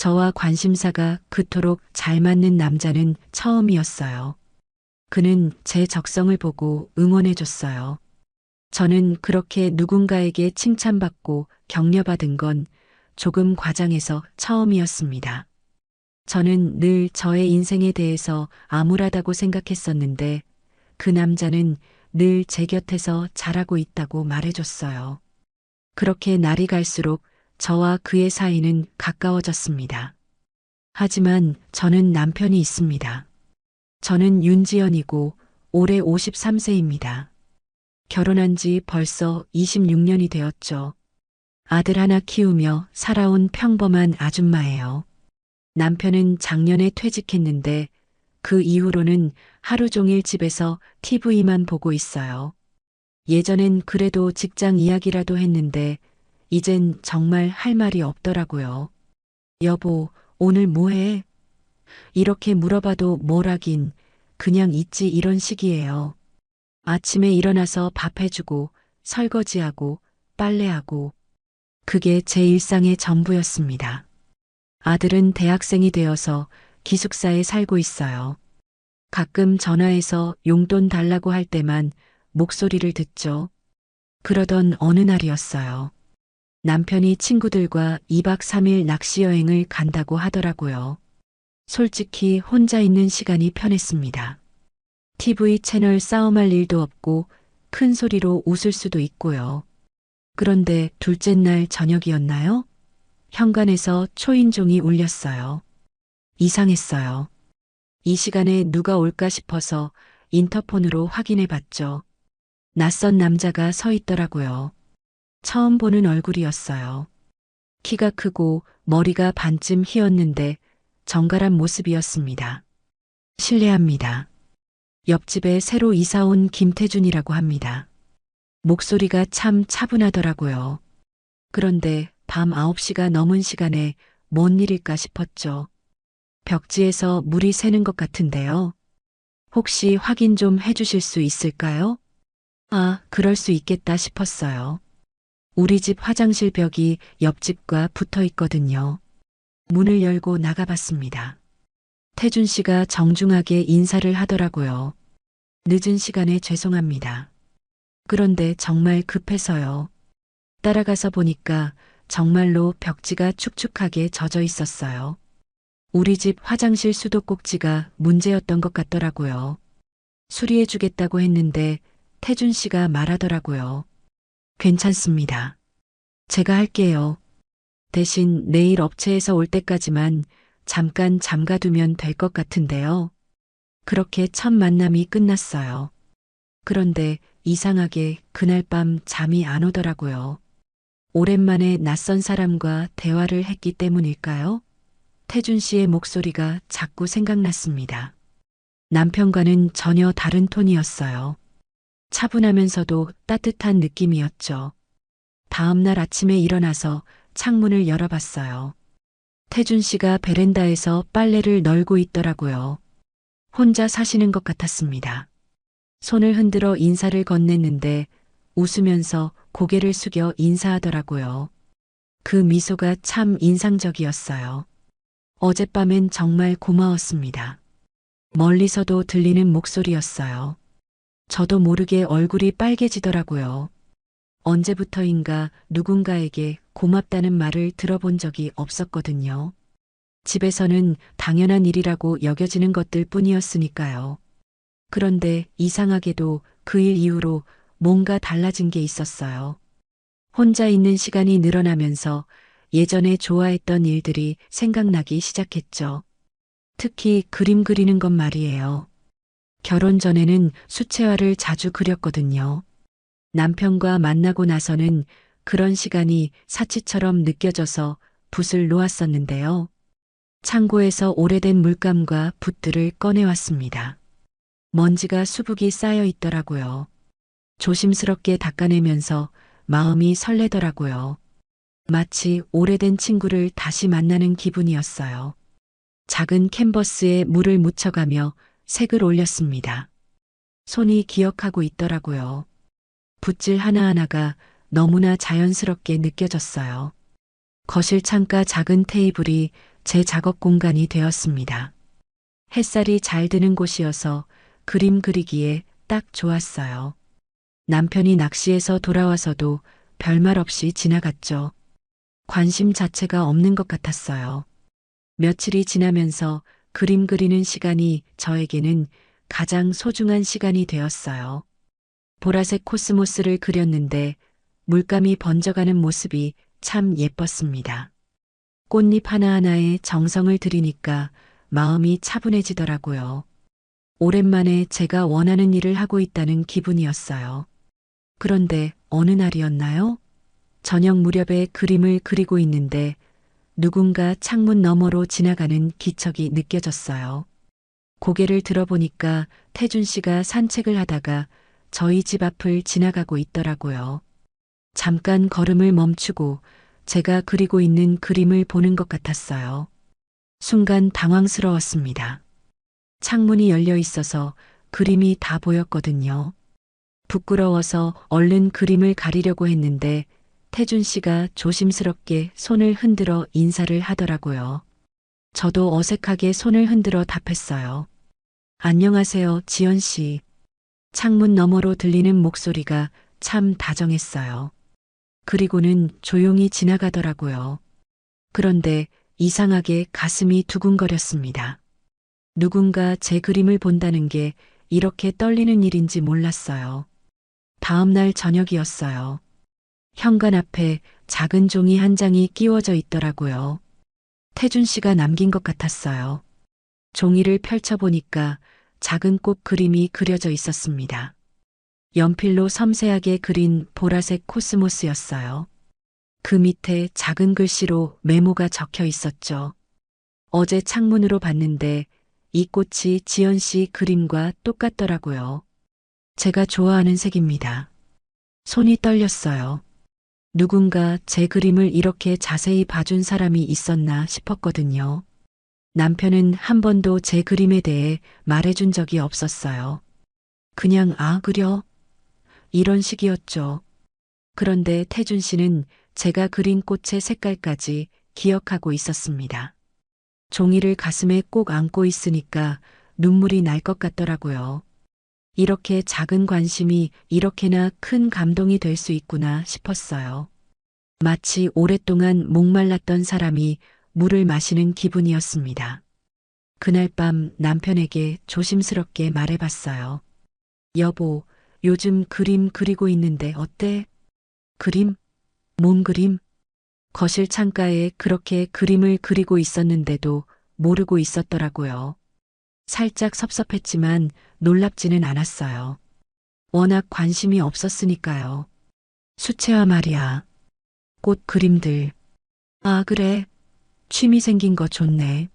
저와 관심사가 그토록 잘 맞는 남자는 처음이었어요. 그는 제 적성을 보고 응원해줬어요. 저는 그렇게 누군가에게 칭찬받고 격려받은 건 조금 과장해서 처음이었습니다. 저는 늘 저의 인생에 대해서 암울하다고 생각했었는데 그 남자는 늘 제 곁에서 잘하고 있다고 말해줬어요. 그렇게 날이 갈수록 저와 그의 사이는 가까워졌습니다. 하지만 저는 남편이 있습니다. 저는 윤지연이고 올해 53세입니다. 결혼한 지 벌써 26년이 되었죠. 아들 하나 키우며 살아온 평범한 아줌마예요. 남편은 작년에 퇴직했는데 그 이후로는 하루 종일 집에서 TV만 보고 있어요. 예전엔 그래도 직장 이야기라도 했는데 이젠 정말 할 말이 없더라고요. 여보, 오늘 뭐 해? 이렇게 물어봐도 뭘 하긴 그냥 있지 이런 식이에요. 아침에 일어나서 밥 해주고 설거지하고 빨래하고 그게 제 일상의 전부였습니다. 아들은 대학생이 되어서 기숙사에 살고 있어요. 가끔 전화해서 용돈 달라고 할 때만 목소리를 듣죠. 그러던 어느 날이었어요. 남편이 친구들과 2박 3일 낚시 여행을 간다고 하더라고요. 솔직히 혼자 있는 시간이 편했습니다. TV 채널 싸움할 일도 없고 큰 소리로 웃을 수도 있고요. 그런데 둘째 날 저녁이었나요? 현관에서 초인종이 울렸어요. 이상했어요. 이 시간에 누가 올까 싶어서 인터폰으로 확인해 봤죠. 낯선 남자가 서 있더라고요. 처음 보는 얼굴이었어요. 키가 크고 머리가 반쯤 휘었는데 정갈한 모습이었습니다. 실례합니다. 옆집에 새로 이사 온 김태준이라고 합니다. 목소리가 참 차분하더라고요. 그런데 밤 9시가 넘은 시간에 뭔 일일까 싶었죠. 벽지에서 물이 새는 것 같은데요. 혹시 확인 좀 해주실 수 있을까요? 아, 그럴 수 있겠다 싶었어요. 우리 집 화장실 벽이 옆집과 붙어 있거든요. 문을 열고 나가봤습니다. 태준 씨가 정중하게 인사를 하더라고요. 늦은 시간에 죄송합니다. 그런데 정말 급해서요. 따라가서 보니까 정말로 벽지가 축축하게 젖어 있었어요. 우리 집 화장실 수도꼭지가 문제였던 것 같더라고요. 수리해 주겠다고 했는데 태준 씨가 말하더라고요. 괜찮습니다. 제가 할게요. 대신 내일 업체에서 올 때까지만 잠깐 잠가두면 될 것 같은데요. 그렇게 첫 만남이 끝났어요. 그런데 이상하게 그날 밤 잠이 안 오더라고요. 오랜만에 낯선 사람과 대화를 했기 때문일까요? 태준 씨의 목소리가 자꾸 생각났습니다. 남편과는 전혀 다른 톤이었어요. 차분하면서도 따뜻한 느낌이었죠. 다음 날 아침에 일어나서 창문을 열어봤어요. 태준 씨가 베란다에서 빨래를 널고 있더라고요. 혼자 사시는 것 같았습니다. 손을 흔들어 인사를 건넸는데 웃으면서 고개를 숙여 인사하더라고요. 그 미소가 참 인상적이었어요. 어젯밤엔 정말 고마웠습니다. 멀리서도 들리는 목소리였어요. 저도 모르게 얼굴이 빨개지더라고요. 언제부터인가 누군가에게 고맙다는 말을 들어본 적이 없었거든요. 집에서는 당연한 일이라고 여겨지는 것들 뿐이었으니까요. 그런데 이상하게도 그 일 이후로 뭔가 달라진 게 있었어요. 혼자 있는 시간이 늘어나면서 예전에 좋아했던 일들이 생각나기 시작했죠. 특히 그림 그리는 것 말이에요. 결혼 전에는 수채화를 자주 그렸거든요. 남편과 만나고 나서는 그런 시간이 사치처럼 느껴져서 붓을 놓았었는데요. 창고에서 오래된 물감과 붓들을 꺼내왔습니다. 먼지가 수북이 쌓여 있더라고요. 조심스럽게 닦아내면서 마음이 설레더라고요. 마치 오래된 친구를 다시 만나는 기분이었어요. 작은 캔버스에 물을 묻혀가며 색을 올렸습니다. 손이 기억하고 있더라고요. 붓질 하나하나가 너무나 자연스럽게 느껴졌어요. 거실 창가 작은 테이블이 제 작업 공간이 되었습니다. 햇살이 잘 드는 곳이어서 그림 그리기에 딱 좋았어요. 남편이 낚시해서 돌아와서도 별말 없이 지나갔죠. 관심 자체가 없는 것 같았어요. 며칠이 지나면서 그림 그리는 시간이 저에게는 가장 소중한 시간이 되었어요. 보라색 코스모스를 그렸는데 물감이 번져가는 모습이 참 예뻤습니다. 꽃잎 하나하나에 정성을 들이니까 마음이 차분해지더라고요. 오랜만에 제가 원하는 일을 하고 있다는 기분이었어요. 그런데 어느 날이었나요? 저녁 무렵에 그림을 그리고 있는데 누군가 창문 너머로 지나가는 기척이 느껴졌어요. 고개를 들어보니까 태준 씨가 산책을 하다가 저희 집 앞을 지나가고 있더라고요. 잠깐 걸음을 멈추고 제가 그리고 있는 그림을 보는 것 같았어요. 순간 당황스러웠습니다. 창문이 열려 있어서 그림이 다 보였거든요. 부끄러워서 얼른 그림을 가리려고 했는데 태준 씨가 조심스럽게 손을 흔들어 인사를 하더라고요. 저도 어색하게 손을 흔들어 답했어요. 안녕하세요, 지연 씨. 창문 너머로 들리는 목소리가 참 다정했어요. 그리고는 조용히 지나가더라고요. 그런데 이상하게 가슴이 두근거렸습니다. 누군가 제 그림을 본다는 게 이렇게 떨리는 일인지 몰랐어요. 다음 날 저녁이었어요. 현관 앞에 작은 종이 한 장이 끼워져 있더라고요. 태준 씨가 남긴 것 같았어요. 종이를 펼쳐보니까 작은 꽃 그림이 그려져 있었습니다. 연필로 섬세하게 그린 보라색 코스모스였어요. 그 밑에 작은 글씨로 메모가 적혀 있었죠. 어제 창문으로 봤는데 이 꽃이 지연 씨 그림과 똑같더라고요. 제가 좋아하는 색입니다. 손이 떨렸어요. 누군가 제 그림을 이렇게 자세히 봐준 사람이 있었나 싶었거든요. 남편은 한 번도 제 그림에 대해 말해준 적이 없었어요. 그냥 그려. 이런 식이었죠. 그런데 태준 씨는 제가 그린 꽃의 색깔까지 기억하고 있었습니다. 종이를 가슴에 꼭 안고 있으니까 눈물이 날 것 같더라고요. 이렇게 작은 관심이 이렇게나 큰 감동이 될 수 있구나 싶었어요. 마치 오랫동안 목말랐던 사람이 물을 마시는 기분이었습니다. 그날 밤 남편에게 조심스럽게 말해봤어요. 여보, 요즘 그림 그리고 있는데 어때? 그림? 뭔 그림? 거실 창가에 그렇게 그림을 그리고 있었는데도 모르고 있었더라고요. 살짝 섭섭했지만 놀랍지는 않았어요. 워낙 관심이 없었으니까요. 수채화 말이야. 꽃 그림들. 그래. 취미 생긴 거 좋네.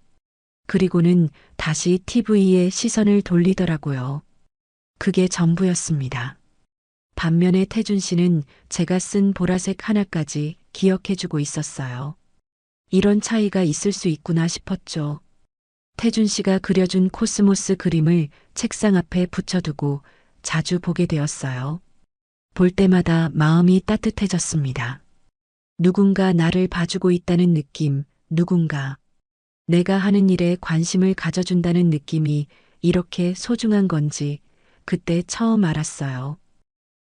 그리고는 다시 TV에 시선을 돌리더라고요. 그게 전부였습니다. 반면에 태준 씨는 제가 쓴 보라색 하나까지 기억해주고 있었어요. 이런 차이가 있을 수 있구나 싶었죠. 태준 씨가 그려준 코스모스 그림을 책상 앞에 붙여두고 자주 보게 되었어요. 볼 때마다 마음이 따뜻해졌습니다. 누군가 나를 봐주고 있다는 느낌, 누군가 내가 하는 일에 관심을 가져준다는 느낌이 이렇게 소중한 건지 그때 처음 알았어요.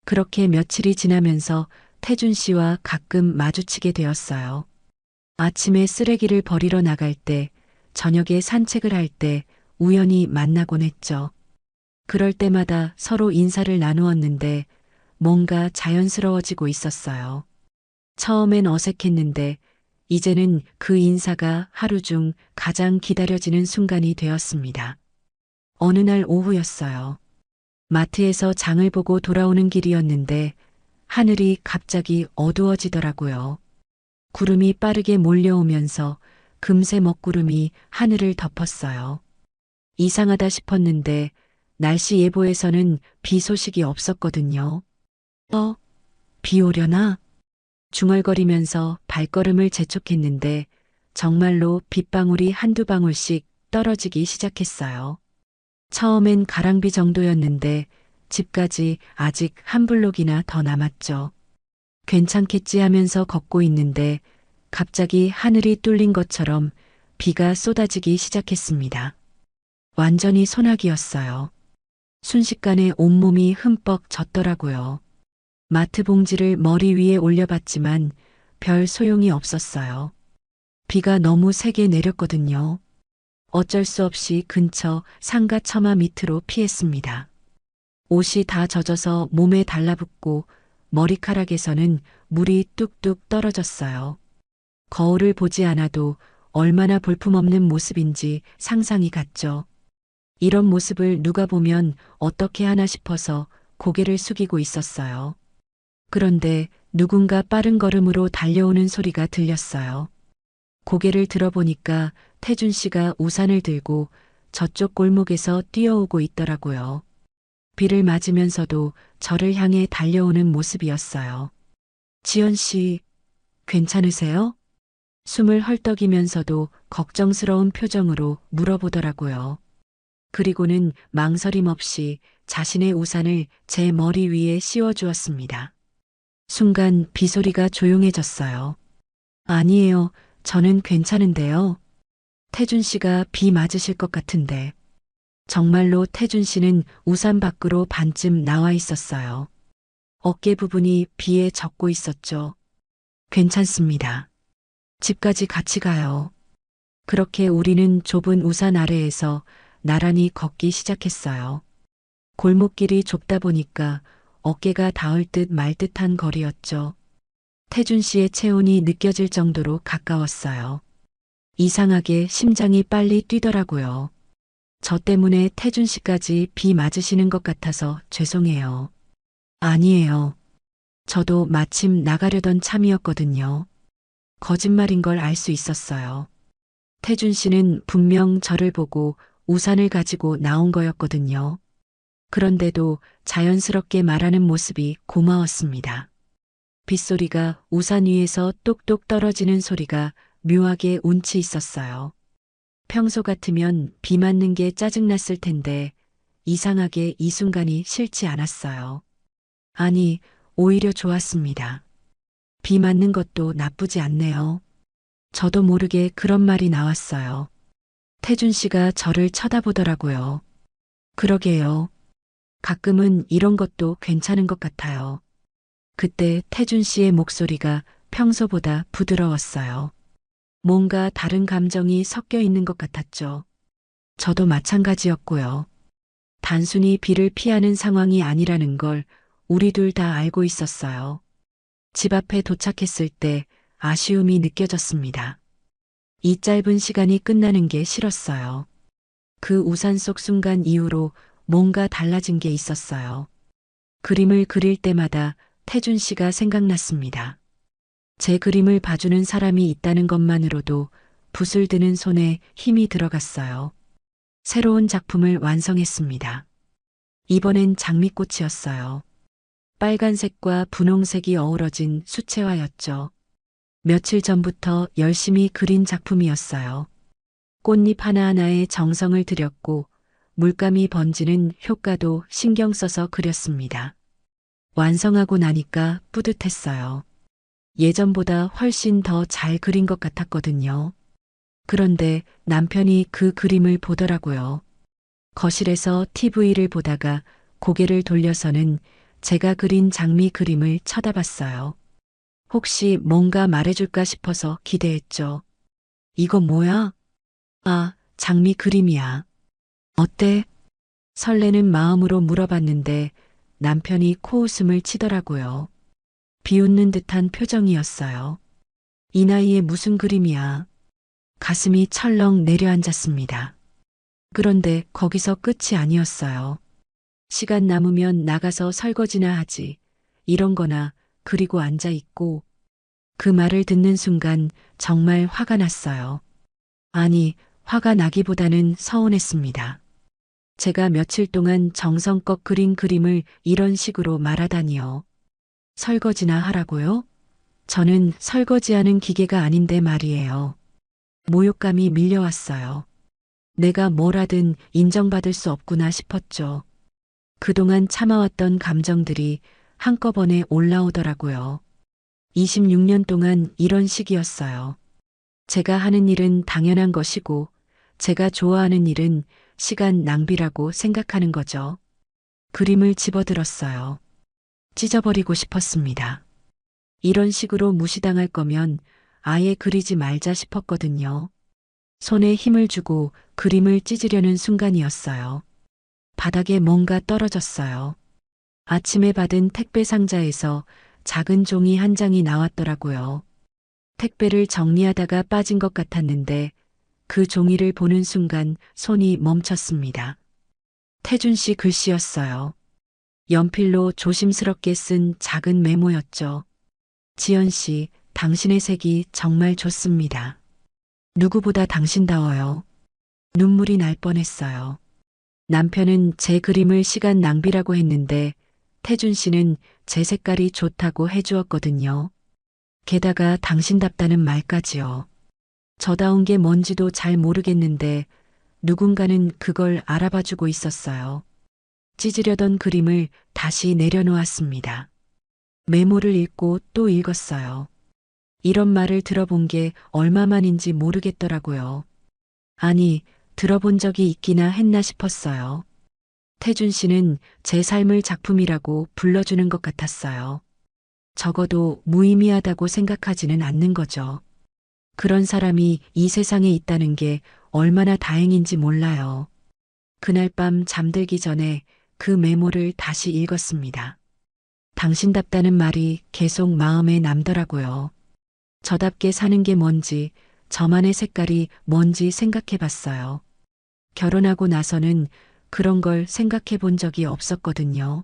그렇게 며칠이 지나면서 태준 씨와 가끔 마주치게 되었어요. 아침에 쓰레기를 버리러 나갈 때, 저녁에 산책을 할 때 우연히 만나곤 했죠. 그럴 때마다 서로 인사를 나누었는데 뭔가 자연스러워지고 있었어요. 처음엔 어색했는데 이제는 그 인사가 하루 중 가장 기다려지는 순간이 되었습니다. 어느 날 오후였어요. 마트에서 장을 보고 돌아오는 길이었는데 하늘이 갑자기 어두워지더라고요. 구름이 빠르게 몰려오면서 금세 먹구름이 하늘을 덮었어요. 이상하다 싶었는데 날씨 예보에서는 비 소식이 없었거든요. 비 오려나? 중얼거리면서 발걸음을 재촉했는데 정말로 빗방울이 한두 방울씩 떨어지기 시작했어요. 처음엔 가랑비 정도였는데 집까지 아직 한 블록이나 더 남았죠. 괜찮겠지 하면서 걷고 있는데 갑자기 하늘이 뚫린 것처럼 비가 쏟아지기 시작했습니다. 완전히 소나기였어요. 순식간에 온몸이 흠뻑 젖더라고요. 마트 봉지를 머리 위에 올려봤지만 별 소용이 없었어요. 비가 너무 세게 내렸거든요. 어쩔 수 없이 근처 상가 처마 밑으로 피했습니다. 옷이 다 젖어서 몸에 달라붙고 머리카락에서는 물이 뚝뚝 떨어졌어요. 거울을 보지 않아도 얼마나 볼품없는 모습인지 상상이 갔죠. 이런 모습을 누가 보면 어떻게 하나 싶어서 고개를 숙이고 있었어요. 그런데 누군가 빠른 걸음으로 달려오는 소리가 들렸어요. 고개를 들어보니까 태준 씨가 우산을 들고 저쪽 골목에서 뛰어오고 있더라고요. 비를 맞으면서도 저를 향해 달려오는 모습이었어요. 지연 씨, 괜찮으세요? 숨을 헐떡이면서도 걱정스러운 표정으로 물어보더라고요. 그리고는 망설임 없이 자신의 우산을 제 머리 위에 씌워주었습니다. 순간 비소리가 조용해졌어요. 아니에요. 저는 괜찮은데요. 태준 씨가 비 맞으실 것 같은데. 정말로 태준 씨는 우산 밖으로 반쯤 나와 있었어요. 어깨 부분이 비에 젖고 있었죠. 괜찮습니다. 집까지 같이 가요. 그렇게 우리는 좁은 우산 아래에서 나란히 걷기 시작했어요. 골목길이 좁다 보니까 어깨가 닿을 듯 말 듯한 거리였죠. 태준 씨의 체온이 느껴질 정도로 가까웠어요. 이상하게 심장이 빨리 뛰더라고요. 저 때문에 태준 씨까지 비 맞으시는 것 같아서 죄송해요. 아니에요. 저도 마침 나가려던 참이었거든요. 거짓말인 걸 알 수 있었어요. 태준 씨는 분명 저를 보고 우산을 가지고 나온 거였거든요. 그런데도 자연스럽게 말하는 모습이 고마웠습니다. 빗소리가 우산 위에서 똑똑 떨어지는 소리가 묘하게 운치 있었어요. 평소 같으면 비 맞는 게 짜증났을 텐데 이상하게 이 순간이 싫지 않았어요. 아니, 오히려 좋았습니다. 비 맞는 것도 나쁘지 않네요. 저도 모르게 그런 말이 나왔어요. 태준 씨가 저를 쳐다보더라고요. 그러게요. 가끔은 이런 것도 괜찮은 것 같아요. 그때 태준 씨의 목소리가 평소보다 부드러웠어요. 뭔가 다른 감정이 섞여 있는 것 같았죠. 저도 마찬가지였고요. 단순히 비를 피하는 상황이 아니라는 걸 우리 둘 다 알고 있었어요. 집 앞에 도착했을 때 아쉬움이 느껴졌습니다. 이 짧은 시간이 끝나는 게 싫었어요. 그 우산 속 순간 이후로 뭔가 달라진 게 있었어요. 그림을 그릴 때마다 태준 씨가 생각났습니다. 제 그림을 봐주는 사람이 있다는 것만으로도 붓을 드는 손에 힘이 들어갔어요. 새로운 작품을 완성했습니다. 이번엔 장미꽃이었어요. 빨간색과 분홍색이 어우러진 수채화였죠. 며칠 전부터 열심히 그린 작품이었어요. 꽃잎 하나하나에 정성을 들였고 물감이 번지는 효과도 신경 써서 그렸습니다. 완성하고 나니까 뿌듯했어요. 예전보다 훨씬 더 잘 그린 것 같았거든요. 그런데 남편이 그 그림을 보더라고요. 거실에서 TV를 보다가 고개를 돌려서는 제가 그린 장미 그림을 쳐다봤어요. 혹시 뭔가 말해줄까 싶어서 기대했죠. 이거 뭐야? 아, 장미 그림이야. 어때? 설레는 마음으로 물어봤는데 남편이 코웃음을 치더라고요. 비웃는 듯한 표정이었어요. 이 나이에 무슨 그림이야. 가슴이 철렁 내려앉았습니다. 그런데 거기서 끝이 아니었어요. 시간 남으면 나가서 설거지나 하지. 이런 거나 그리고 앉아 있고. 그 말을 듣는 순간 정말 화가 났어요. 아니, 화가 나기보다는 서운했습니다. 제가 며칠 동안 정성껏 그린 그림을 이런 식으로 말하다니요. 설거지나 하라고요? 저는 설거지하는 기계가 아닌데 말이에요. 모욕감이 밀려왔어요. 내가 뭘 하든 인정받을 수 없구나 싶었죠. 그동안 참아왔던 감정들이 한꺼번에 올라오더라고요. 26년 동안 이런 식이었어요. 제가 하는 일은 당연한 것이고, 제가 좋아하는 일은 시간 낭비라고 생각하는 거죠. 그림을 집어들었어요. 찢어버리고 싶었습니다. 이런 식으로 무시당할 거면 아예 그리지 말자 싶었거든요. 손에 힘을 주고 그림을 찢으려는 순간이었어요. 바닥에 뭔가 떨어졌어요. 아침에 받은 택배 상자에서 작은 종이 한 장이 나왔더라고요. 택배를 정리하다가 빠진 것 같았는데 그 종이를 보는 순간 손이 멈췄습니다. 태준 씨 글씨였어요. 연필로 조심스럽게 쓴 작은 메모였죠. 지연 씨, 당신의 색이 정말 좋습니다. 누구보다 당신다워요. 눈물이 날 뻔했어요. 남편은 제 그림을 시간 낭비라고 했는데 태준 씨는 제 색깔이 좋다고 해주었거든요. 게다가 당신답다는 말까지요. 저다운 게 뭔지도 잘 모르겠는데 누군가는 그걸 알아봐주고 있었어요. 찢으려던 그림을 다시 내려놓았습니다. 메모를 읽고 또 읽었어요. 이런 말을 들어본 게 얼마만인지 모르겠더라고요. 아니, 들어본 적이 있기나 했나 싶었어요. 태준 씨는 제 삶을 작품이라고 불러주는 것 같았어요. 적어도 무의미하다고 생각하지는 않는 거죠. 그런 사람이 이 세상에 있다는 게 얼마나 다행인지 몰라요. 그날 밤 잠들기 전에 그 메모를 다시 읽었습니다. 당신답다는 말이 계속 마음에 남더라고요. 저답게 사는 게 뭔지, 저만의 색깔이 뭔지 생각해 봤어요. 결혼하고 나서는 그런 걸 생각해 본 적이 없었거든요.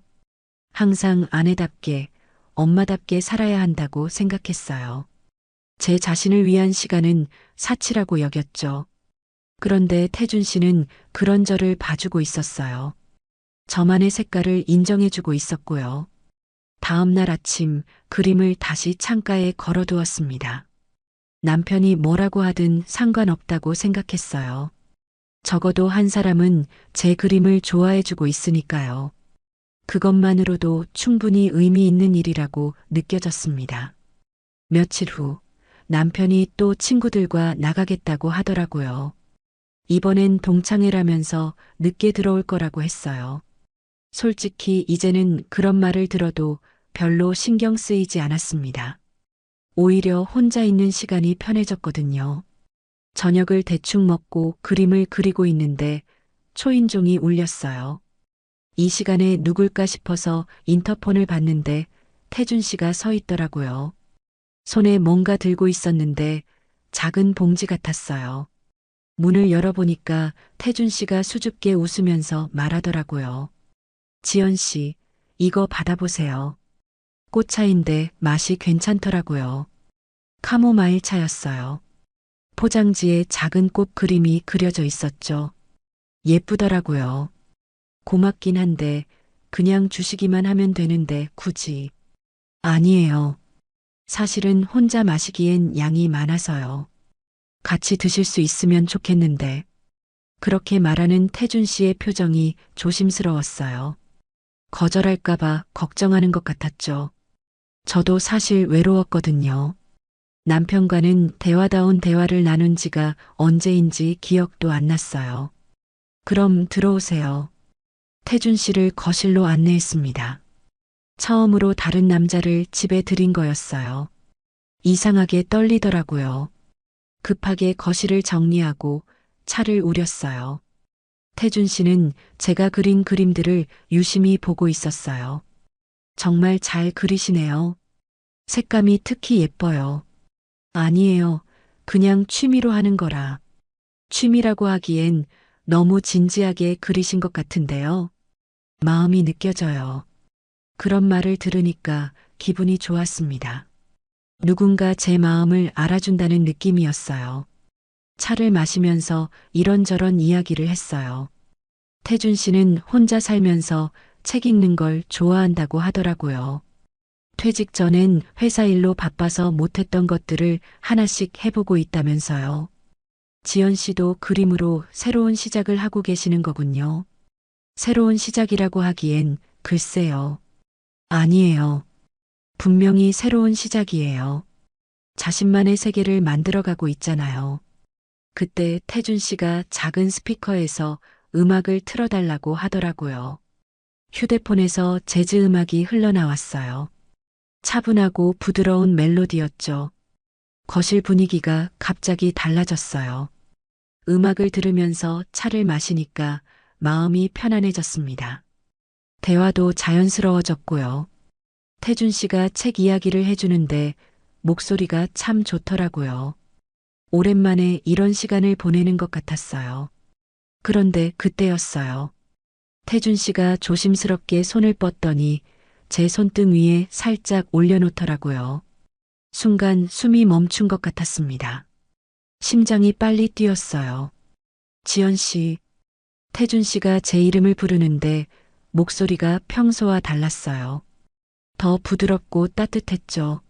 항상 아내답게, 엄마답게 살아야 한다고 생각했어요. 제 자신을 위한 시간은 사치라고 여겼죠. 그런데 태준 씨는 그런 저를 봐주고 있었어요. 저만의 색깔을 인정해주고 있었고요. 다음 날 아침 그림을 다시 창가에 걸어두었습니다. 남편이 뭐라고 하든 상관없다고 생각했어요. 적어도 한 사람은 제 그림을 좋아해주고 있으니까요. 그것만으로도 충분히 의미 있는 일이라고 느껴졌습니다. 며칠 후 남편이 또 친구들과 나가겠다고 하더라고요. 이번엔 동창회라면서 늦게 들어올 거라고 했어요. 솔직히 이제는 그런 말을 들어도 별로 신경 쓰이지 않았습니다. 오히려 혼자 있는 시간이 편해졌거든요. 저녁을 대충 먹고 그림을 그리고 있는데 초인종이 울렸어요. 이 시간에 누굴까 싶어서 인터폰을 봤는데 태준 씨가 서 있더라고요. 손에 뭔가 들고 있었는데 작은 봉지 같았어요. 문을 열어보니까 태준 씨가 수줍게 웃으면서 말하더라고요. 지연 씨, 이거 받아보세요. 꽃차인데 맛이 괜찮더라고요. 카모마일 차였어요. 포장지에 작은 꽃 그림이 그려져 있었죠. 예쁘더라고요. 고맙긴 한데 그냥 주시기만 하면 되는데 굳이. 아니에요. 사실은 혼자 마시기엔 양이 많아서요. 같이 드실 수 있으면 좋겠는데. 그렇게 말하는 태준 씨의 표정이 조심스러웠어요. 거절할까봐 걱정하는 것 같았죠. 저도 사실 외로웠거든요. 남편과는 대화다운 대화를 나눈 지가 언제인지 기억도 안 났어요. 그럼 들어오세요. 태준 씨를 거실로 안내했습니다. 처음으로 다른 남자를 집에 들인 거였어요. 이상하게 떨리더라고요. 급하게 거실을 정리하고 차를 우렸어요. 태준 씨는 제가 그린 그림들을 유심히 보고 있었어요. 정말 잘 그리시네요. 색감이 특히 예뻐요. 아니에요. 그냥 취미로 하는 거라. 취미라고 하기엔 너무 진지하게 그리신 것 같은데요. 마음이 느껴져요. 그런 말을 들으니까 기분이 좋았습니다. 누군가 제 마음을 알아준다는 느낌이었어요. 차를 마시면서 이런저런 이야기를 했어요. 태준 씨는 혼자 살면서 책 읽는 걸 좋아한다고 하더라고요. 퇴직 전엔 회사 일로 바빠서 못했던 것들을 하나씩 해보고 있다면서요. 지연 씨도 그림으로 새로운 시작을 하고 계시는 거군요. 새로운 시작이라고 하기엔 글쎄요. 아니에요. 분명히 새로운 시작이에요. 자신만의 세계를 만들어가고 있잖아요. 그때 태준 씨가 작은 스피커에서 음악을 틀어달라고 하더라고요. 휴대폰에서 재즈 음악이 흘러나왔어요. 차분하고 부드러운 멜로디였죠. 거실 분위기가 갑자기 달라졌어요. 음악을 들으면서 차를 마시니까 마음이 편안해졌습니다. 대화도 자연스러워졌고요. 태준 씨가 책 이야기를 해주는데 목소리가 참 좋더라고요. 오랜만에 이런 시간을 보내는 것 같았어요. 그런데 그때였어요. 태준 씨가 조심스럽게 손을 뻗더니 제 손등 위에 살짝 올려놓더라고요. 순간 숨이 멈춘 것 같았습니다. 심장이 빨리 뛰었어요. 지연 씨, 태준 씨가 제 이름을 부르는데 목소리가 평소와 달랐어요. 더 부드럽고 따뜻했죠.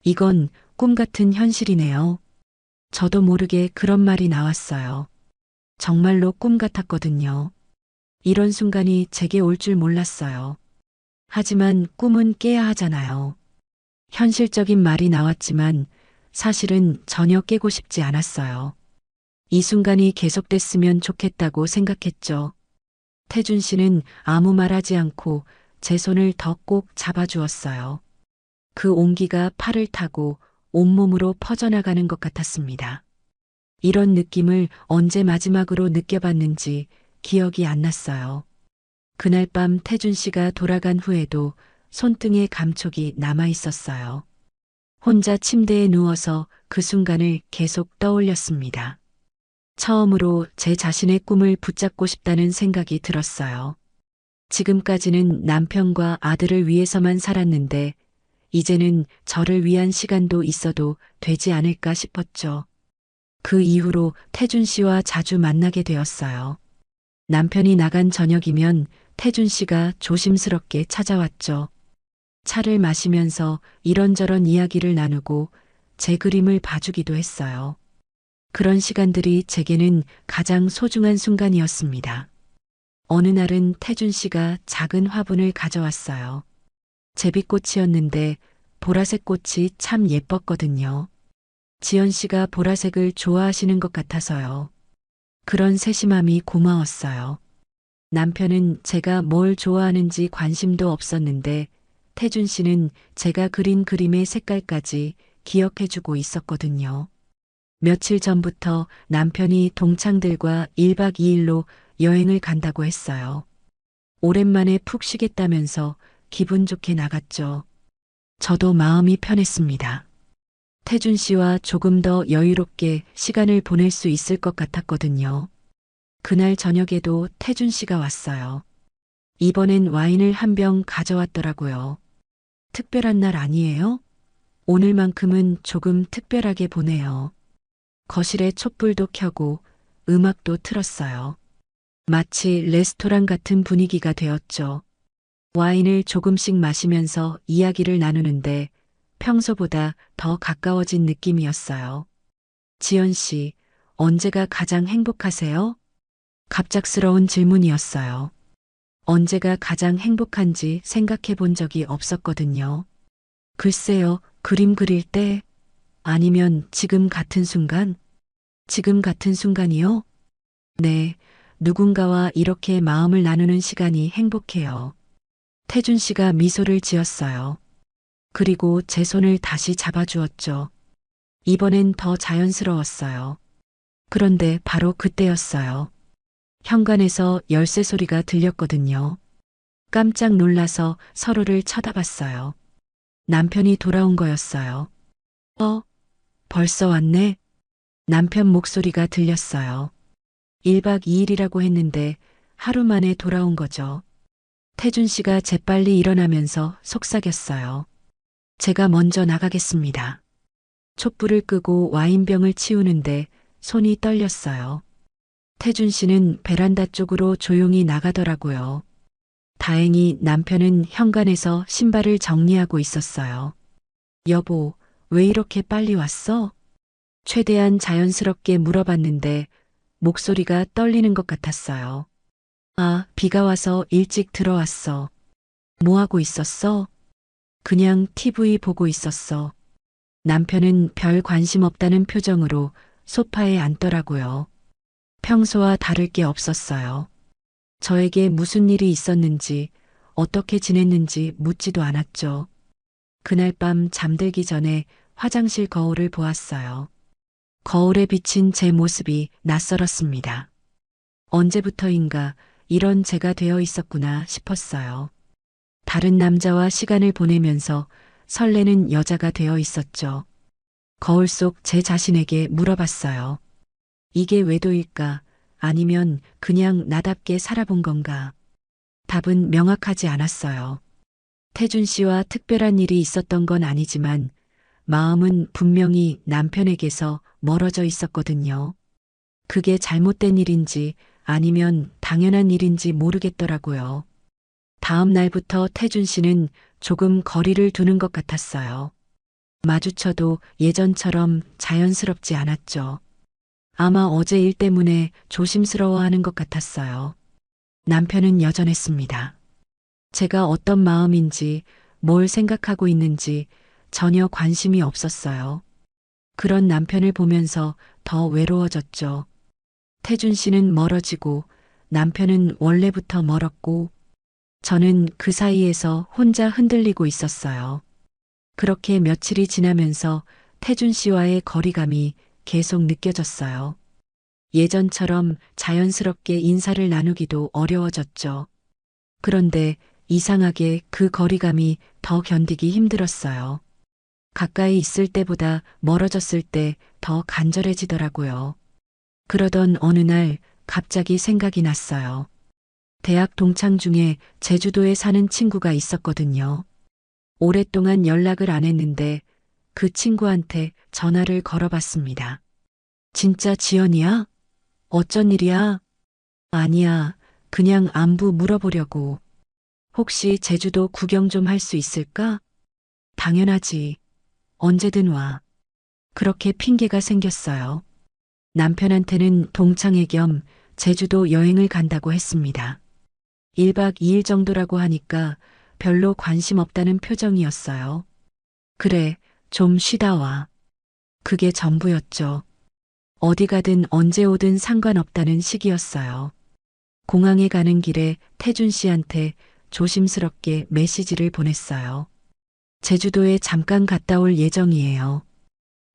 이건 꿈 같은 현실이네요. 저도 모르게 그런 말이 나왔어요. 정말로 꿈 같았거든요. 이런 순간이 제게 올 줄 몰랐어요. 하지만 꿈은 깨야 하잖아요. 현실적인 말이 나왔지만 사실은 전혀 깨고 싶지 않았어요. 이 순간이 계속됐으면 좋겠다고 생각했죠. 태준 씨는 아무 말하지 않고 제 손을 더 꼭 잡아주었어요. 그 온기가 팔을 타고 온몸으로 퍼져나가는 것 같았습니다. 이런 느낌을 언제 마지막으로 느껴봤는지 기억이 안 났어요. 그날 밤 태준 씨가 돌아간 후에도 손등에 감촉이 남아 있었어요. 혼자 침대에 누워서 그 순간을 계속 떠올렸습니다. 처음으로 제 자신의 꿈을 붙잡고 싶다는 생각이 들었어요. 지금까지는 남편과 아들을 위해서만 살았는데 이제는 저를 위한 시간도 있어도 되지 않을까 싶었죠. 그 이후로 태준 씨와 자주 만나게 되었어요. 남편이 나간 저녁이면 태준 씨가 조심스럽게 찾아왔죠. 차를 마시면서 이런저런 이야기를 나누고 제 그림을 봐주기도 했어요. 그런 시간들이 제게는 가장 소중한 순간이었습니다. 어느 날은 태준 씨가 작은 화분을 가져왔어요. 제비꽃이었는데 보라색 꽃이 참 예뻤거든요. 지연 씨가 보라색을 좋아하시는 것 같아서요. 그런 세심함이 고마웠어요. 남편은 제가 뭘 좋아하는지 관심도 없었는데 태준 씨는 제가 그린 그림의 색깔까지 기억해주고 있었거든요. 며칠 전부터 남편이 동창들과 1박 2일로 여행을 간다고 했어요. 오랜만에 푹 쉬겠다면서 기분 좋게 나갔죠. 저도 마음이 편했습니다. 태준 씨와 조금 더 여유롭게 시간을 보낼 수 있을 것 같았거든요. 그날 저녁에도 태준 씨가 왔어요. 이번엔 와인을 한 병 가져왔더라고요. 특별한 날 아니에요? 오늘만큼은 조금 특별하게 보내요. 거실에 촛불도 켜고 음악도 틀었어요. 마치 레스토랑 같은 분위기가 되었죠. 와인을 조금씩 마시면서 이야기를 나누는데 평소보다 더 가까워진 느낌이었어요. 지연 씨, 언제가 가장 행복하세요? 갑작스러운 질문이었어요. 언제가 가장 행복한지 생각해 본 적이 없었거든요. 글쎄요, 그림 그릴 때? 아니면 지금 같은 순간? 지금 같은 순간이요? 네, 누군가와 이렇게 마음을 나누는 시간이 행복해요. 태준 씨가 미소를 지었어요. 그리고 제 손을 다시 잡아주었죠. 이번엔 더 자연스러웠어요. 그런데 바로 그때였어요. 현관에서 열쇠 소리가 들렸거든요. 깜짝 놀라서 서로를 쳐다봤어요. 남편이 돌아온 거였어요. 벌써 왔네? 남편 목소리가 들렸어요. 1박 2일이라고 했는데 하루 만에 돌아온 거죠. 태준 씨가 재빨리 일어나면서 속삭였어요. 제가 먼저 나가겠습니다. 촛불을 끄고 와인병을 치우는데 손이 떨렸어요. 태준 씨는 베란다 쪽으로 조용히 나가더라고요. 다행히 남편은 현관에서 신발을 정리하고 있었어요. 여보, 왜 이렇게 빨리 왔어? 최대한 자연스럽게 물어봤는데 목소리가 떨리는 것 같았어요. 아, 비가 와서 일찍 들어왔어. 뭐 하고 있었어? 그냥 TV 보고 있었어. 남편은 별 관심 없다는 표정으로 소파에 앉더라고요. 평소와 다를 게 없었어요. 저에게 무슨 일이 있었는지, 어떻게 지냈는지 묻지도 않았죠. 그날 밤 잠들기 전에 화장실 거울을 보았어요. 거울에 비친 제 모습이 낯설었습니다. 언제부터인가 이런 제가 되어 있었구나 싶었어요. 다른 남자와 시간을 보내면서 설레는 여자가 되어 있었죠. 거울 속 제 자신에게 물어봤어요. 이게 외도일까? 아니면 그냥 나답게 살아본 건가? 답은 명확하지 않았어요. 태준 씨와 특별한 일이 있었던 건 아니지만 마음은 분명히 남편에게서 멀어져 있었거든요. 그게 잘못된 일인지 아니면 당연한 일인지 모르겠더라고요. 다음 날부터 태준 씨는 조금 거리를 두는 것 같았어요. 마주쳐도 예전처럼 자연스럽지 않았죠. 아마 어제 일 때문에 조심스러워하는 것 같았어요. 남편은 여전했습니다. 제가 어떤 마음인지, 뭘 생각하고 있는지 전혀 관심이 없었어요. 그런 남편을 보면서 더 외로워졌죠. 태준 씨는 멀어지고 남편은 원래부터 멀었고 저는 그 사이에서 혼자 흔들리고 있었어요. 그렇게 며칠이 지나면서 태준 씨와의 거리감이 계속 느껴졌어요. 예전처럼 자연스럽게 인사를 나누기도 어려워졌죠. 그런데 이상하게 그 거리감이 더 견디기 힘들었어요. 가까이 있을 때보다 멀어졌을 때 더 간절해지더라고요. 그러던 어느 날 갑자기 생각이 났어요. 대학 동창 중에 제주도에 사는 친구가 있었거든요. 오랫동안 연락을 안 했는데 그 친구한테 전화를 걸어봤습니다. 진짜 지연이야? 어쩐 일이야? 아니야. 그냥 안부 물어보려고. 혹시 제주도 구경 좀 할 수 있을까? 당연하지. 언제든 와. 그렇게 핑계가 생겼어요. 남편한테는 동창회 겸 제주도 여행을 간다고 했습니다. 1박 2일 정도라고 하니까 별로 관심 없다는 표정이었어요. 그래, 좀 쉬다 와. 그게 전부였죠. 어디 가든 언제 오든 상관없다는 시기였어요. 공항에 가는 길에 태준 씨한테 조심스럽게 메시지를 보냈어요. 제주도에 잠깐 갔다 올 예정이에요.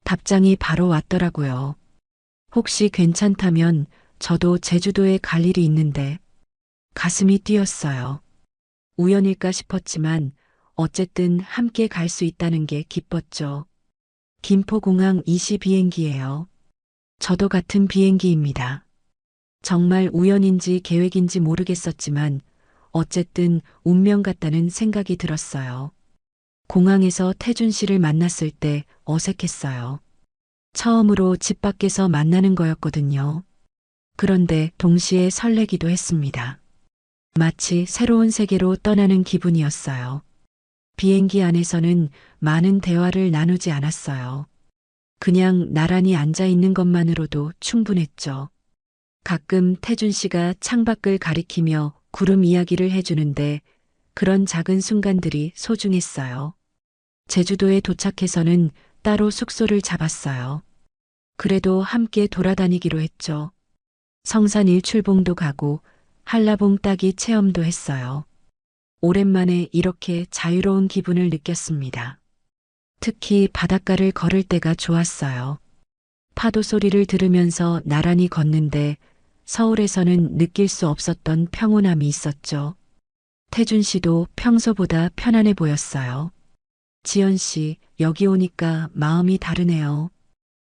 답장이 바로 왔더라고요. 혹시 괜찮다면 저도 제주도에 갈 일이 있는데 가슴이 뛰었어요. 우연일까 싶었지만 어쨌든 함께 갈 수 있다는 게 기뻤죠. 김포공항 2시 비행기예요. 저도 같은 비행기입니다. 정말 우연인지 계획인지 모르겠었지만 어쨌든 운명 같다는 생각이 들었어요. 공항에서 태준 씨를 만났을 때 어색했어요. 처음으로 집 밖에서 만나는 거였거든요. 그런데 동시에 설레기도 했습니다. 마치 새로운 세계로 떠나는 기분이었어요. 비행기 안에서는 많은 대화를 나누지 않았어요. 그냥 나란히 앉아 있는 것만으로도 충분했죠. 가끔 태준 씨가 창밖을 가리키며 구름 이야기를 해주는데 그런 작은 순간들이 소중했어요. 제주도에 도착해서는 따로 숙소를 잡았어요. 그래도 함께 돌아다니기로 했죠. 성산 일출봉도 가고 한라봉 따기 체험도 했어요. 오랜만에 이렇게 자유로운 기분을 느꼈습니다. 특히 바닷가를 걸을 때가 좋았어요. 파도 소리를 들으면서 나란히 걷는데 서울에서는 느낄 수 없었던 평온함이 있었죠. 태준 씨도 평소보다 편안해 보였어요. 지연 씨, 여기 오니까 마음이 다르네요.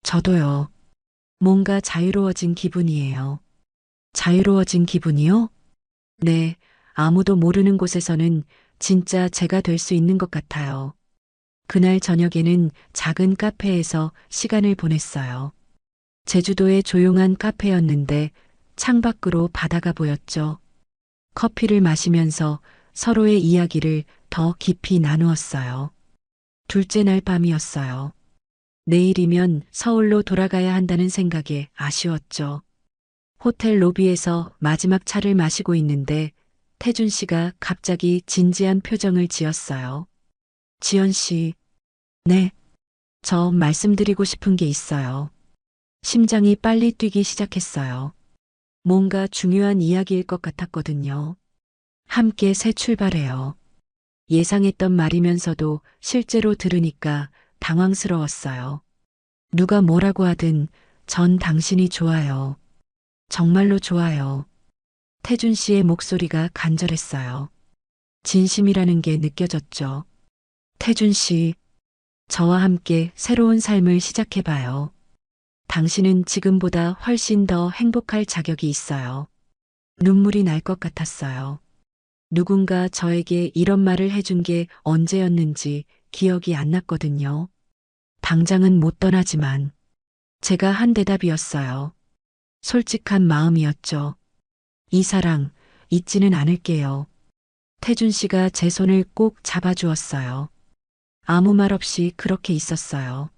저도요. 뭔가 자유로워진 기분이에요. 자유로워진 기분이요? 네, 아무도 모르는 곳에서는 진짜 제가 될 수 있는 것 같아요. 그날 저녁에는 작은 카페에서 시간을 보냈어요. 제주도의 조용한 카페였는데 창밖으로 바다가 보였죠. 커피를 마시면서 서로의 이야기를 더 깊이 나누었어요. 둘째 날 밤이었어요. 내일이면 서울로 돌아가야 한다는 생각에 아쉬웠죠. 호텔 로비에서 마지막 차를 마시고 있는데 태준 씨가 갑자기 진지한 표정을 지었어요. 지연 씨, 네, 저 말씀드리고 싶은 게 있어요. 심장이 빨리 뛰기 시작했어요. 뭔가 중요한 이야기일 것 같았거든요. 함께 새 출발해요. 예상했던 말이면서도 실제로 들으니까 당황스러웠어요. 누가 뭐라고 하든 전 당신이 좋아요. 정말로 좋아요. 태준 씨의 목소리가 간절했어요. 진심이라는 게 느껴졌죠. 태준 씨, 저와 함께 새로운 삶을 시작해봐요. 당신은 지금보다 훨씬 더 행복할 자격이 있어요. 눈물이 날 것 같았어요. 누군가 저에게 이런 말을 해준 게 언제였는지 기억이 안 났거든요. 당장은 못 떠나지만 제가 한 대답이었어요. 솔직한 마음이었죠. 이 사랑 잊지는 않을게요. 태준 씨가 제 손을 꼭 잡아주었어요. 아무 말 없이 그렇게 있었어요.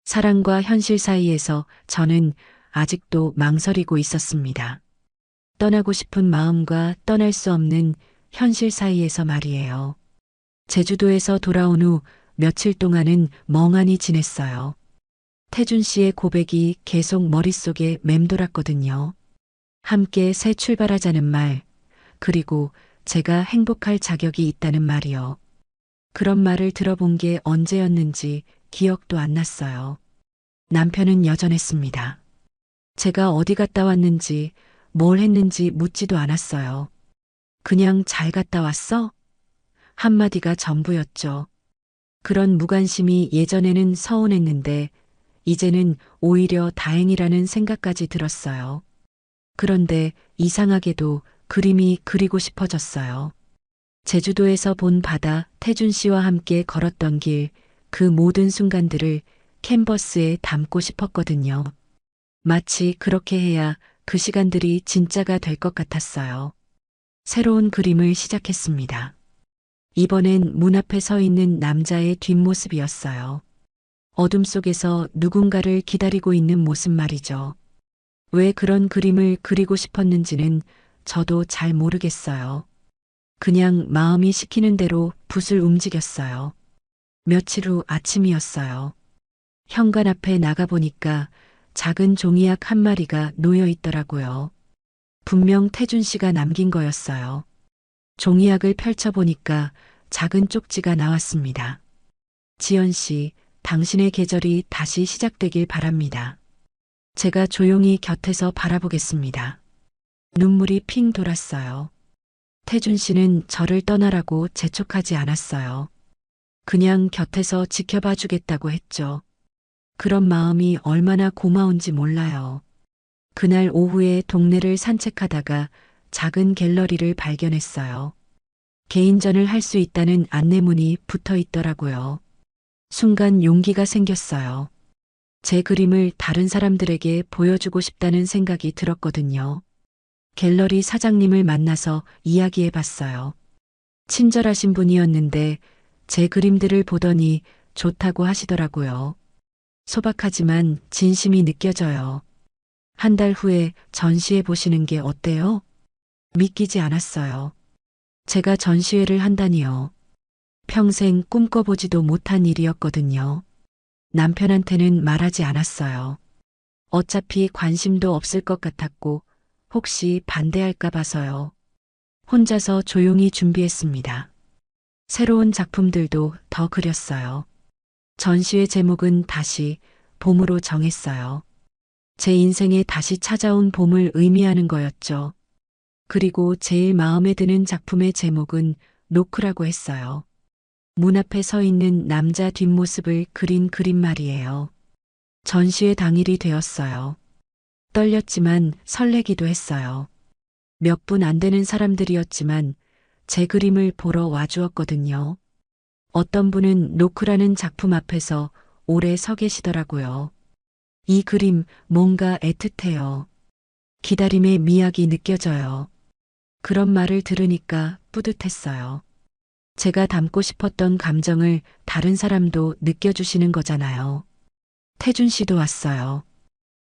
사랑과 현실 사이에서 저는 아직도 망설이고 있었습니다. 떠나고 싶은 마음과 떠날 수 없는 현실 사이에서 말이에요. 제주도에서 돌아온 후 며칠 동안은 멍하니 지냈어요. 태준 씨의 고백이 계속 머릿속에 맴돌았거든요. 함께 새 출발하자는 말, 그리고 제가 행복할 자격이 있다는 말이요. 그런 말을 들어본 게 언제였는지 기억도 안 났어요. 남편은 여전했습니다. 제가 어디 갔다 왔는지, 뭘 했는지 묻지도 않았어요. 그냥 잘 갔다 왔어? 한마디가 전부였죠. 그런 무관심이 예전에는 서운했는데, 이제는 오히려 다행이라는 생각까지 들었어요. 그런데 이상하게도 그림이 그리고 싶어졌어요. 제주도에서 본 바다, 태준 씨와 함께 걸었던 길, 그 모든 순간들을 캔버스에 담고 싶었거든요. 마치 그렇게 해야 그 시간들이 진짜가 될 것 같았어요. 새로운 그림을 시작했습니다. 이번엔 문 앞에 서 있는 남자의 뒷모습이었어요. 어둠 속에서 누군가를 기다리고 있는 모습 말이죠. 왜 그런 그림을 그리고 싶었는지는 저도 잘 모르겠어요. 그냥 마음이 시키는 대로 붓을 움직였어요. 며칠 후 아침이었어요. 현관 앞에 나가보니까 작은 종이약 한 마리가 놓여 있더라고요. 분명 태준 씨가 남긴 거였어요. 종이약을 펼쳐보니까 작은 쪽지가 나왔습니다. 지연 씨, 당신의 계절이 다시 시작되길 바랍니다. 제가 조용히 곁에서 바라보겠습니다. 눈물이 핑 돌았어요. 태준 씨는 저를 떠나라고 재촉하지 않았어요. 그냥 곁에서 지켜봐 주겠다고 했죠. 그런 마음이 얼마나 고마운지 몰라요. 그날 오후에 동네를 산책하다가 작은 갤러리를 발견했어요. 개인전을 할 수 있다는 안내문이 붙어 있더라고요. 순간 용기가 생겼어요. 제 그림을 다른 사람들에게 보여주고 싶다는 생각이 들었거든요. 갤러리 사장님을 만나서 이야기해 봤어요. 친절하신 분이었는데 제 그림들을 보더니 좋다고 하시더라고요. 소박하지만 진심이 느껴져요. 한 달 후에 전시해 보시는 게 어때요? 믿기지 않았어요. 제가 전시회를 한다니요. 평생 꿈꿔보지도 못한 일이었거든요. 남편한테는 말하지 않았어요. 어차피 관심도 없을 것 같았고 혹시 반대할까 봐서요. 혼자서 조용히 준비했습니다. 새로운 작품들도 더 그렸어요. 전시회 제목은 다시 봄으로 정했어요. 제 인생에 다시 찾아온 봄을 의미하는 거였죠. 그리고 제일 마음에 드는 작품의 제목은 노크라고 했어요. 문 앞에 서 있는 남자 뒷모습을 그린 그림 말이에요. 전시회 당일이 되었어요. 떨렸지만 설레기도 했어요. 몇 분 안 되는 사람들이었지만 제 그림을 보러 와주었거든요. 어떤 분은 노크라는 작품 앞에서 오래 서 계시더라고요. 이 그림 뭔가 애틋해요. 기다림의 미학이 느껴져요. 그런 말을 들으니까 뿌듯했어요. 제가 담고 싶었던 감정을 다른 사람도 느껴주시는 거잖아요. 태준 씨도 왔어요.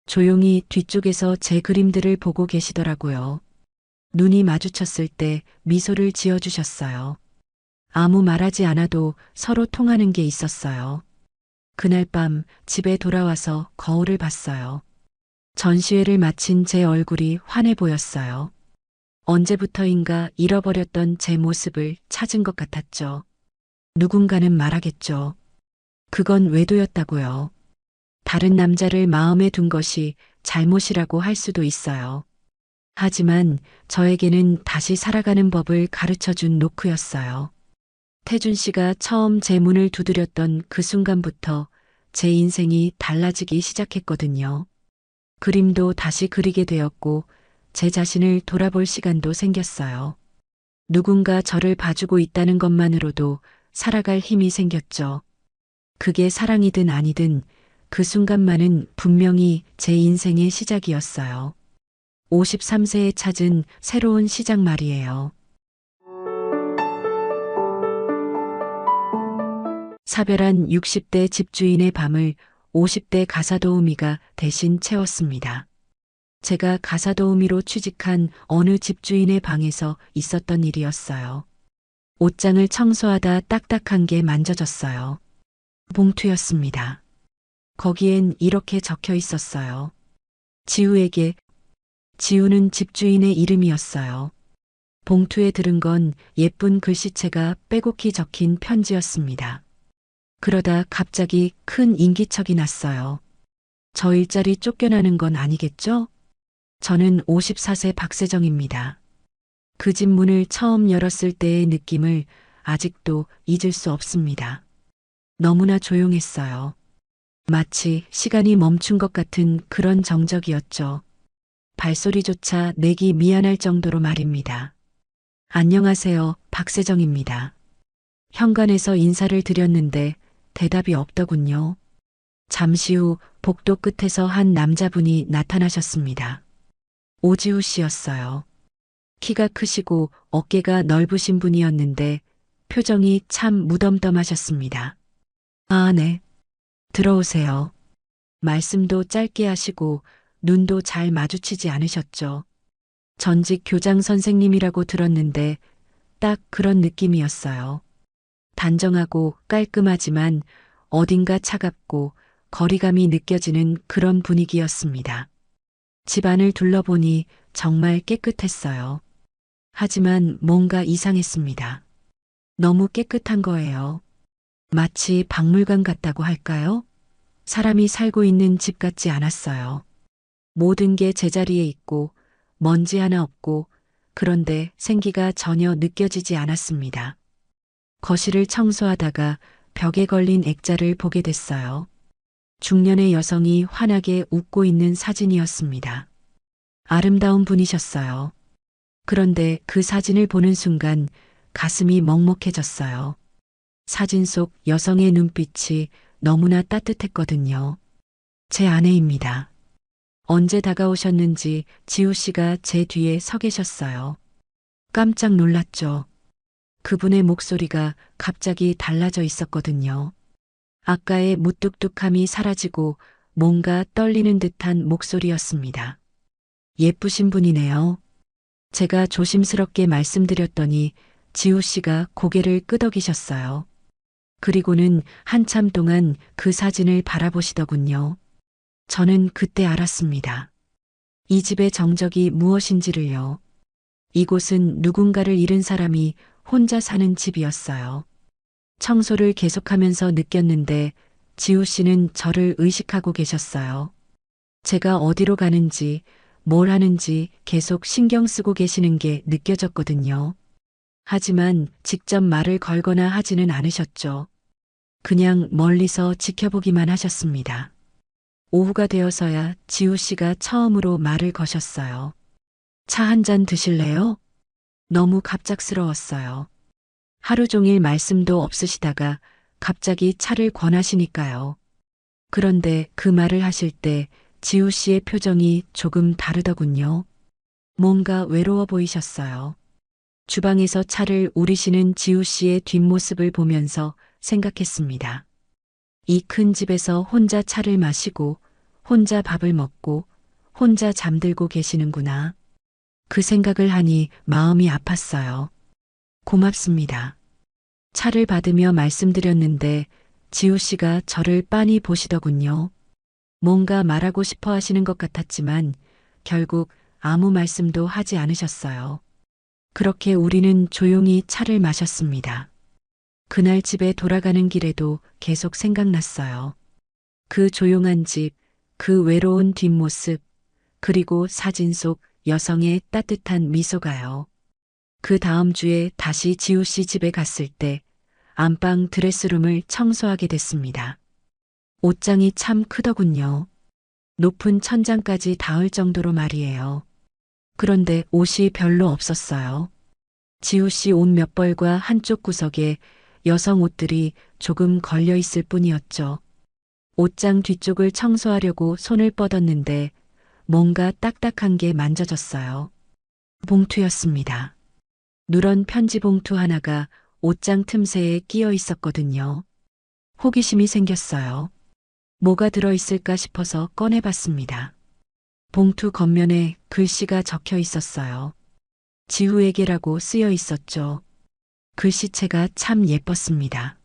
조용히 뒤쪽에서 제 그림들을 보고 계시더라고요. 눈이 마주쳤을 때 미소를 지어주셨어요. 아무 말하지 않아도 서로 통하는 게 있었어요. 그날 밤 집에 돌아와서 거울을 봤어요. 전시회를 마친 제 얼굴이 환해 보였어요. 언제부터인가 잃어버렸던 제 모습을 찾은 것 같았죠. 누군가는 말하겠죠. 그건 외도였다고요. 다른 남자를 마음에 둔 것이 잘못이라고 할 수도 있어요. 하지만 저에게는 다시 살아가는 법을 가르쳐 준 노크였어요. 태준 씨가 처음 제 문을 두드렸던 그 순간부터 제 인생이 달라지기 시작했거든요. 그림도 다시 그리게 되었고 제 자신을 돌아볼 시간도 생겼어요. 누군가 저를 봐주고 있다는 것만으로도 살아갈 힘이 생겼죠. 그게 사랑이든 아니든 그 순간만은 분명히 제 인생의 시작이었어요. 53세에 찾은 새로운 시작 말이에요. 사별한 60대 집주인의 밤을 50대 가사도우미가 대신 채웠습니다. 제가 가사도우미로 취직한 어느 집주인의 방에서 있었던 일이었어요. 옷장을 청소하다 딱딱한 게 만져졌어요. 봉투였습니다. 거기엔 이렇게 적혀 있었어요. 지우에게. 지우는 집주인의 이름이었어요. 봉투에 들은 건 예쁜 글씨체가 빼곡히 적힌 편지였습니다. 그러다 갑자기 큰 인기척이 났어요. 저 일자리 쫓겨나는 건 아니겠죠? 저는 54세 박세정입니다. 그 집 문을 처음 열었을 때의 느낌을 아직도 잊을 수 없습니다. 너무나 조용했어요. 마치 시간이 멈춘 것 같은 그런 정적이었죠. 발소리조차 내기 미안할 정도로 말입니다. 안녕하세요, 박세정입니다. 현관에서 인사를 드렸는데 대답이 없더군요. 잠시 후 복도 끝에서 한 남자분이 나타나셨습니다. 오지우 씨였어요. 키가 크시고 어깨가 넓으신 분이었는데 표정이 참 무덤덤하셨습니다. 아, 네. 들어오세요. 말씀도 짧게 하시고 눈도 잘 마주치지 않으셨죠. 전직 교장 선생님이라고 들었는데 딱 그런 느낌이었어요. 단정하고 깔끔하지만 어딘가 차갑고 거리감이 느껴지는 그런 분위기였습니다. 집안을 둘러보니 정말 깨끗했어요. 하지만 뭔가 이상했습니다. 너무 깨끗한 거예요. 마치 박물관 같다고 할까요? 사람이 살고 있는 집 같지 않았어요. 모든 게 제자리에 있고 먼지 하나 없고 그런데 생기가 전혀 느껴지지 않았습니다. 거실을 청소하다가 벽에 걸린 액자를 보게 됐어요. 중년의 여성이 환하게 웃고 있는 사진이었습니다. 아름다운 분이셨어요. 그런데 그 사진을 보는 순간 가슴이 먹먹해졌어요. 사진 속 여성의 눈빛이 너무나 따뜻했거든요. 제 아내입니다. 언제 다가오셨는지 지우 씨가 제 뒤에 서 계셨어요. 깜짝 놀랐죠. 그분의 목소리가 갑자기 달라져 있었거든요. 아까의 무뚝뚝함이 사라지고 뭔가 떨리는 듯한 목소리였습니다. 예쁘신 분이네요. 제가 조심스럽게 말씀드렸더니 지우 씨가 고개를 끄덕이셨어요. 그리고는 한참 동안 그 사진을 바라보시더군요. 저는 그때 알았습니다. 이 집의 정적이 무엇인지를요. 이곳은 누군가를 잃은 사람이 혼자 사는 집이었어요. 청소를 계속하면서 느꼈는데 지우 씨는 저를 의식하고 계셨어요. 제가 어디로 가는지, 뭘 하는지 계속 신경 쓰고 계시는 게 느껴졌거든요. 하지만 직접 말을 걸거나 하지는 않으셨죠. 그냥 멀리서 지켜보기만 하셨습니다. 오후가 되어서야 지우 씨가 처음으로 말을 거셨어요. 차 한 잔 드실래요? 너무 갑작스러웠어요. 하루 종일 말씀도 없으시다가 갑자기 차를 권하시니까요. 그런데 그 말을 하실 때 지우 씨의 표정이 조금 다르더군요. 뭔가 외로워 보이셨어요. 주방에서 차를 우리시는 지우 씨의 뒷모습을 보면서 생각했습니다. 이 큰 집에서 혼자 차를 마시고 혼자 밥을 먹고 혼자 잠들고 계시는구나. 그 생각을 하니 마음이 아팠어요. 고맙습니다. 차를 받으며 말씀드렸는데 지우 씨가 저를 빤히 보시더군요. 뭔가 말하고 싶어 하시는 것 같았지만 결국 아무 말씀도 하지 않으셨어요. 그렇게 우리는 조용히 차를 마셨습니다. 그날 집에 돌아가는 길에도 계속 생각났어요. 그 조용한 집, 그 외로운 뒷모습, 그리고 사진 속 여성의 따뜻한 미소가요. 그 다음 주에 다시 지우 씨 집에 갔을 때 안방 드레스룸을 청소하게 됐습니다. 옷장이 참 크더군요. 높은 천장까지 닿을 정도로 말이에요. 그런데 옷이 별로 없었어요. 지우 씨 옷 몇 벌과 한쪽 구석에 여성 옷들이 조금 걸려 있을 뿐이었죠. 옷장 뒤쪽을 청소하려고 손을 뻗었는데 뭔가 딱딱한 게 만져졌어요. 봉투였습니다. 누런 편지 봉투 하나가 옷장 틈새에 끼어 있었거든요. 호기심이 생겼어요. 뭐가 들어있을까 싶어서 꺼내봤습니다. 봉투 겉면에 글씨가 적혀 있었어요. 지우에게라고 쓰여 있었죠. 글씨체가 참 예뻤습니다.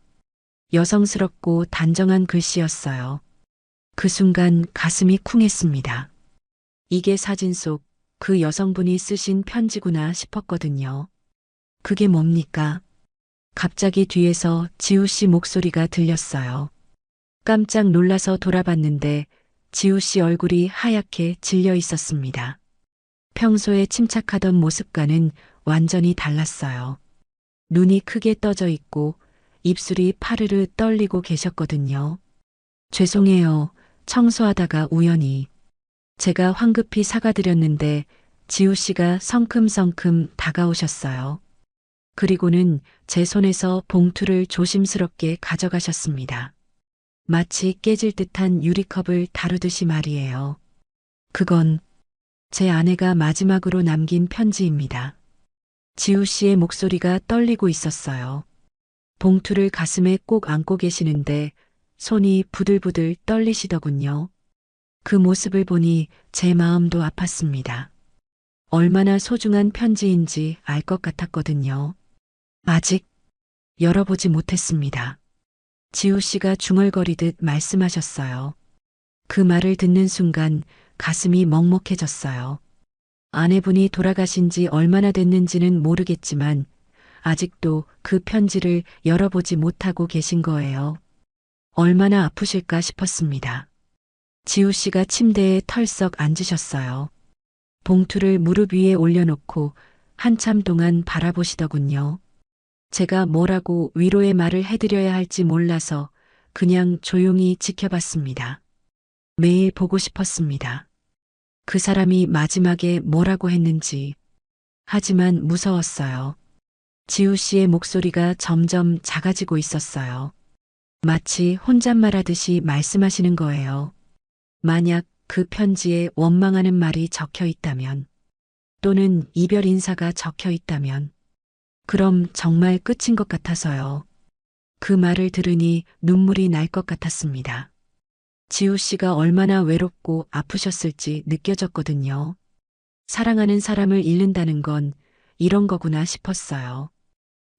여성스럽고 단정한 글씨였어요. 그 순간 가슴이 쿵했습니다. 이게 사진 속 그 여성분이 쓰신 편지구나 싶었거든요. 그게 뭡니까? 갑자기 뒤에서 지우 씨 목소리가 들렸어요. 깜짝 놀라서 돌아봤는데 지우 씨 얼굴이 하얗게 질려 있었습니다. 평소에 침착하던 모습과는 완전히 달랐어요. 눈이 크게 떠져 있고 입술이 파르르 떨리고 계셨거든요. 죄송해요. 청소하다가 우연히. 제가 황급히 사과드렸는데 지우 씨가 성큼성큼 다가오셨어요. 그리고는 제 손에서 봉투를 조심스럽게 가져가셨습니다. 마치 깨질 듯한 유리컵을 다루듯이 말이에요. 그건 제 아내가 마지막으로 남긴 편지입니다. 지우 씨의 목소리가 떨리고 있었어요. 봉투를 가슴에 꼭 안고 계시는데 손이 부들부들 떨리시더군요. 그 모습을 보니 제 마음도 아팠습니다. 얼마나 소중한 편지인지 알 것 같았거든요. 아직 열어보지 못했습니다. 지우 씨가 중얼거리듯 말씀하셨어요. 그 말을 듣는 순간 가슴이 먹먹해졌어요. 아내분이 돌아가신 지 얼마나 됐는지는 모르겠지만 아직도 그 편지를 열어보지 못하고 계신 거예요. 얼마나 아프실까 싶었습니다. 지우 씨가 침대에 털썩 앉으셨어요. 봉투를 무릎 위에 올려놓고 한참 동안 바라보시더군요. 제가 뭐라고 위로의 말을 해드려야 할지 몰라서 그냥 조용히 지켜봤습니다. 매일 보고 싶었습니다. 그 사람이 마지막에 뭐라고 했는지. 하지만 무서웠어요. 지우 씨의 목소리가 점점 작아지고 있었어요. 마치 혼잣말하듯이 말씀하시는 거예요. 만약 그 편지에 원망하는 말이 적혀 있다면, 또는 이별 인사가 적혀 있다면, 그럼 정말 끝인 것 같아서요. 그 말을 들으니 눈물이 날 것 같았습니다. 지우 씨가 얼마나 외롭고 아프셨을지 느껴졌거든요. 사랑하는 사람을 잃는다는 건 이런 거구나 싶었어요.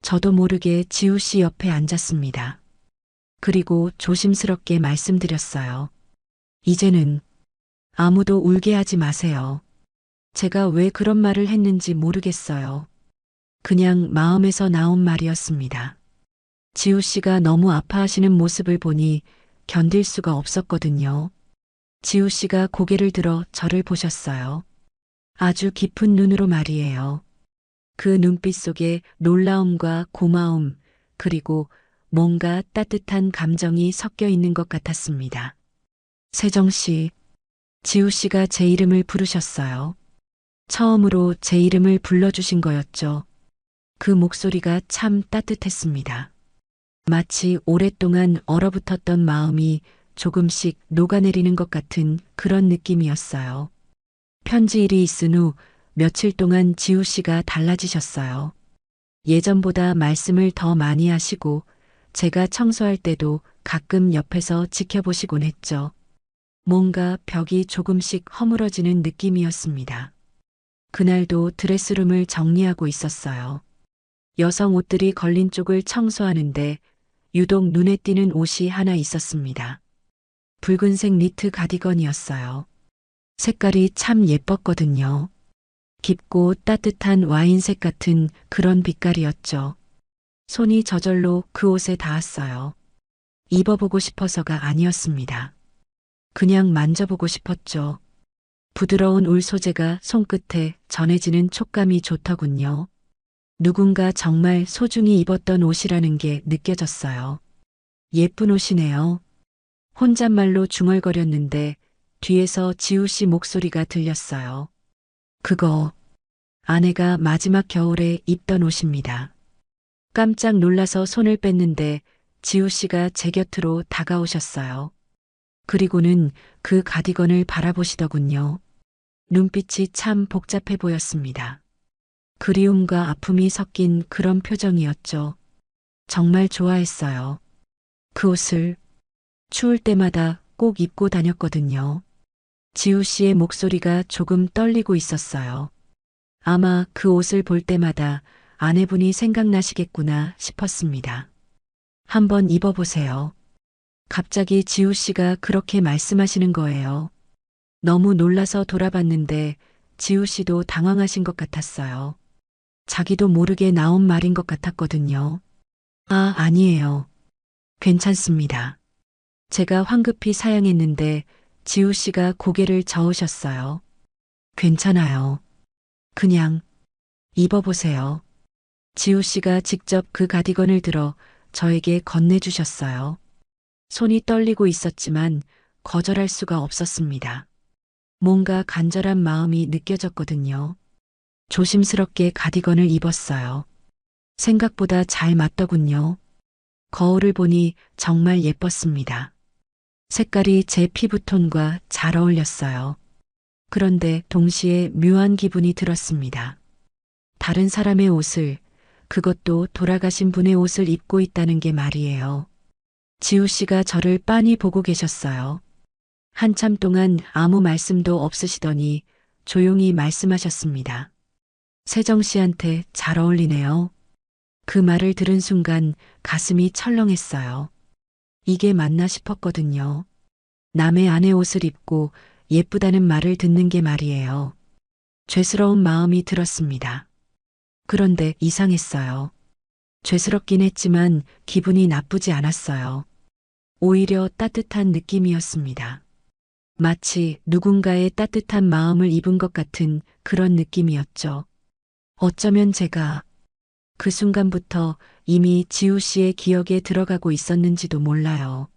저도 모르게 지우 씨 옆에 앉았습니다. 그리고 조심스럽게 말씀드렸어요. 이제는 아무도 울게 하지 마세요. 제가 왜 그런 말을 했는지 모르겠어요. 그냥 마음에서 나온 말이었습니다. 지우 씨가 너무 아파하시는 모습을 보니 견딜 수가 없었거든요. 지우 씨가 고개를 들어 저를 보셨어요. 아주 깊은 눈으로 말이에요. 그 눈빛 속에 놀라움과 고마움, 그리고 뭔가 따뜻한 감정이 섞여 있는 것 같았습니다. 세정 씨, 지우 씨가 제 이름을 부르셨어요. 처음으로 제 이름을 불러주신 거였죠. 그 목소리가 참 따뜻했습니다. 마치 오랫동안 얼어붙었던 마음이 조금씩 녹아내리는 것 같은 그런 느낌이었어요. 편지 일이 있은 후 며칠 동안 지우 씨가 달라지셨어요. 예전보다 말씀을 더 많이 하시고 제가 청소할 때도 가끔 옆에서 지켜보시곤 했죠. 뭔가 벽이 조금씩 허물어지는 느낌이었습니다. 그날도 드레스룸을 정리하고 있었어요. 여성 옷들이 걸린 쪽을 청소하는데 유독 눈에 띄는 옷이 하나 있었습니다. 붉은색 니트 가디건이었어요. 색깔이 참 예뻤거든요. 깊고 따뜻한 와인색 같은 그런 빛깔이었죠. 손이 저절로 그 옷에 닿았어요. 입어보고 싶어서가 아니었습니다. 그냥 만져보고 싶었죠. 부드러운 울 소재가 손끝에 전해지는 촉감이 좋더군요. 누군가 정말 소중히 입었던 옷이라는 게 느껴졌어요. 예쁜 옷이네요. 혼잣말로 중얼거렸는데 뒤에서 지우 씨 목소리가 들렸어요. 그거 아내가 마지막 겨울에 입던 옷입니다. 깜짝 놀라서 손을 뺐는데 지우 씨가 제 곁으로 다가오셨어요. 그리고는 그 가디건을 바라보시더군요. 눈빛이 참 복잡해 보였습니다. 그리움과 아픔이 섞인 그런 표정이었죠. 정말 좋아했어요. 그 옷을 추울 때마다 꼭 입고 다녔거든요. 지우 씨의 목소리가 조금 떨리고 있었어요. 아마 그 옷을 볼 때마다 아내분이 생각나시겠구나 싶었습니다. 한번 입어보세요. 갑자기 지우 씨가 그렇게 말씀하시는 거예요. 너무 놀라서 돌아봤는데 지우 씨도 당황하신 것 같았어요. 자기도 모르게 나온 말인 것 같았거든요. 아, 아니에요. 괜찮습니다. 제가 황급히 사양했는데 지우 씨가 고개를 저으셨어요. 괜찮아요. 그냥 입어보세요. 지우 씨가 직접 그 가디건을 들어 저에게 건네주셨어요. 손이 떨리고 있었지만 거절할 수가 없었습니다. 뭔가 간절한 마음이 느껴졌거든요. 조심스럽게 가디건을 입었어요. 생각보다 잘 맞더군요. 거울을 보니 정말 예뻤습니다. 색깔이 제 피부톤과 잘 어울렸어요. 그런데 동시에 묘한 기분이 들었습니다. 다른 사람의 옷을, 그것도 돌아가신 분의 옷을 입고 있다는 게 말이에요. 지우 씨가 저를 빤히 보고 계셨어요. 한참 동안 아무 말씀도 없으시더니 조용히 말씀하셨습니다. 세정 씨한테 잘 어울리네요. 그 말을 들은 순간 가슴이 철렁했어요. 이게 맞나 싶었거든요. 남의 아내 옷을 입고 예쁘다는 말을 듣는 게 말이에요. 죄스러운 마음이 들었습니다. 그런데 이상했어요. 죄스럽긴 했지만 기분이 나쁘지 않았어요. 오히려 따뜻한 느낌이었습니다. 마치 누군가의 따뜻한 마음을 입은 것 같은 그런 느낌이었죠. 어쩌면 제가 그 순간부터 이미 지우 씨의 기억에 들어가고 있었는지도 몰라요.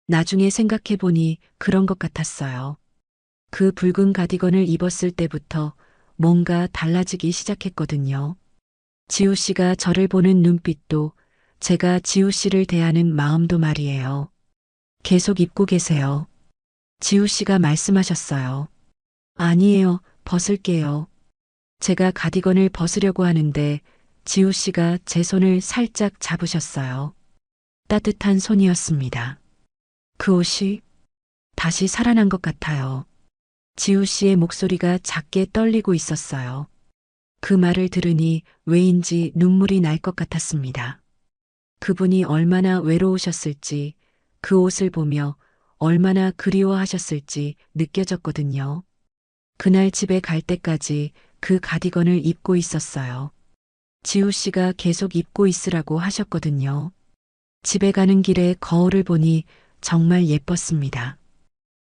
나중에 생각해보니 그런 것 같았어요. 그 붉은 가디건을 입었을 때부터 뭔가 달라지기 시작했거든요. 지우 씨가 저를 보는 눈빛도 제가 지우 씨를 대하는 마음도 말이에요. 계속 입고 계세요. 지우 씨가 말씀하셨어요. 아니에요, 벗을게요. 제가 가디건을 벗으려고 하는데 지우 씨가 제 손을 살짝 잡으셨어요. 따뜻한 손이었습니다. 그 옷이 다시 살아난 것 같아요. 지우 씨의 목소리가 작게 떨리고 있었어요. 그 말을 들으니 왜인지 눈물이 날 것 같았습니다. 그분이 얼마나 외로우셨을지, 그 옷을 보며 얼마나 그리워하셨을지 느껴졌거든요. 그날 집에 갈 때까지 그 가디건을 입고 있었어요. 지우 씨가 계속 입고 있으라고 하셨거든요. 집에 가는 길에 거울을 보니 정말 예뻤습니다.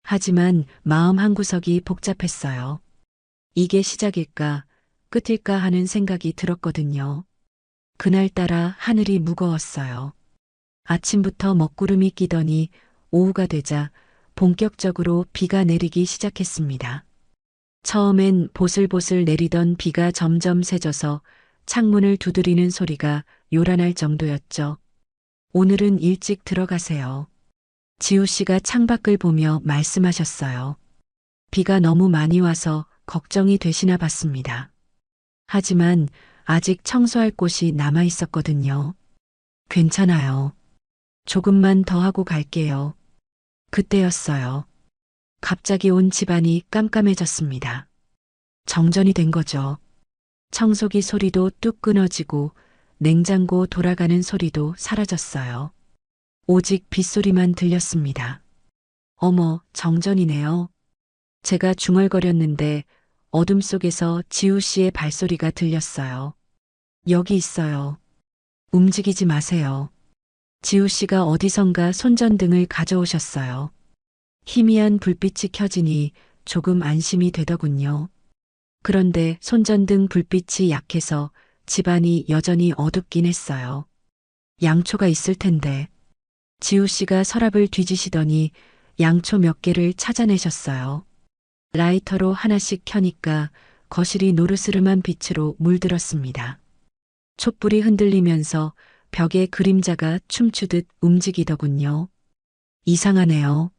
하지만 마음 한구석이 복잡했어요. 이게 시작일까, 끝일까 하는 생각이 들었거든요. 그날따라 하늘이 무거웠어요. 아침부터 먹구름이 끼더니 오후가 되자 본격적으로 비가 내리기 시작했습니다. 처음엔 보슬보슬 내리던 비가 점점 세져서 창문을 두드리는 소리가 요란할 정도였죠. 오늘은 일찍 들어가세요. 지우 씨가 창밖을 보며 말씀하셨어요. 비가 너무 많이 와서 걱정이 되시나 봤습니다. 하지만 아직 청소할 곳이 남아 있었거든요. 괜찮아요. 조금만 더 하고 갈게요. 그때였어요. 갑자기 온 집안이 깜깜해졌습니다. 정전이 된 거죠. 청소기 소리도 뚝 끊어지고 냉장고 돌아가는 소리도 사라졌어요. 오직 빗소리만 들렸습니다. 어머, 정전이네요. 제가 중얼거렸는데 어둠 속에서 지우 씨의 발소리가 들렸어요. 여기 있어요. 움직이지 마세요. 지우 씨가 어디선가 손전등을 가져오셨어요. 희미한 불빛이 켜지니 조금 안심이 되더군요. 그런데 손전등 불빛이 약해서 집안이 여전히 어둡긴 했어요. 양초가 있을 텐데. 지우 씨가 서랍을 뒤지시더니 양초 몇 개를 찾아내셨어요. 라이터로 하나씩 켜니까 거실이 노르스름한 빛으로 물들었습니다. 촛불이 흔들리면서 벽에 그림자가 춤추듯 움직이더군요. 이상하네요.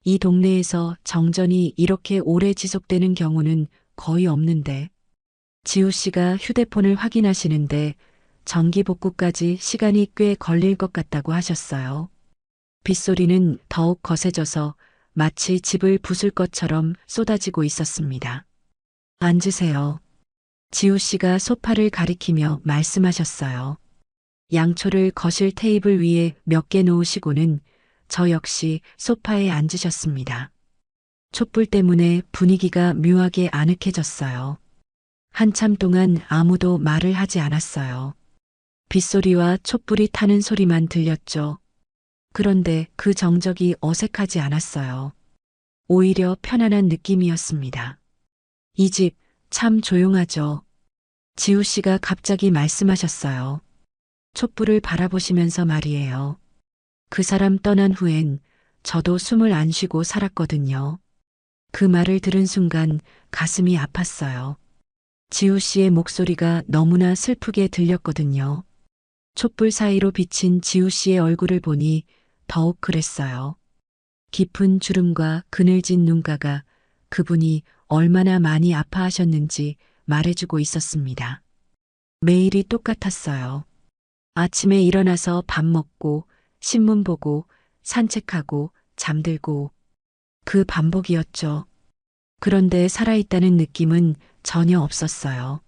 이 동네에서 정전이 이렇게 오래 지속되는 경우는 거의 없는데. 지우 씨가 휴대폰을 확인하시는데 전기 복구까지 시간이 꽤 걸릴 것 같다고 하셨어요. 빗소리는 더욱 거세져서 마치 집을 부술 것처럼 쏟아지고 있었습니다. 앉으세요. 지우 씨가 소파를 가리키며 말씀하셨어요. 양초를 거실 테이블 위에 몇 개 놓으시고는 저 역시 소파에 앉으셨습니다. 촛불 때문에 분위기가 묘하게 아늑해졌어요. 한참 동안 아무도 말을 하지 않았어요. 빗소리와 촛불이 타는 소리만 들렸죠. 그런데 그 정적이 어색하지 않았어요. 오히려 편안한 느낌이었습니다. 이 집 참 조용하죠. 지우 씨가 갑자기 말씀하셨어요. 촛불을 바라보시면서 말이에요. 그 사람 떠난 후엔 저도 숨을 안 쉬고 살았거든요. 그 말을 들은 순간 가슴이 아팠어요. 지우 씨의 목소리가 너무나 슬프게 들렸거든요. 촛불 사이로 비친 지우 씨의 얼굴을 보니 더욱 그랬어요. 깊은 주름과 그늘진 눈가가 그분이 얼마나 많이 아파하셨는지 말해주고 있었습니다. 매일이 똑같았어요. 아침에 일어나서 밥 먹고 신문 보고 산책하고 잠들고 그 반복이었죠. 그런데 살아있다는 느낌은 전혀 없었어요.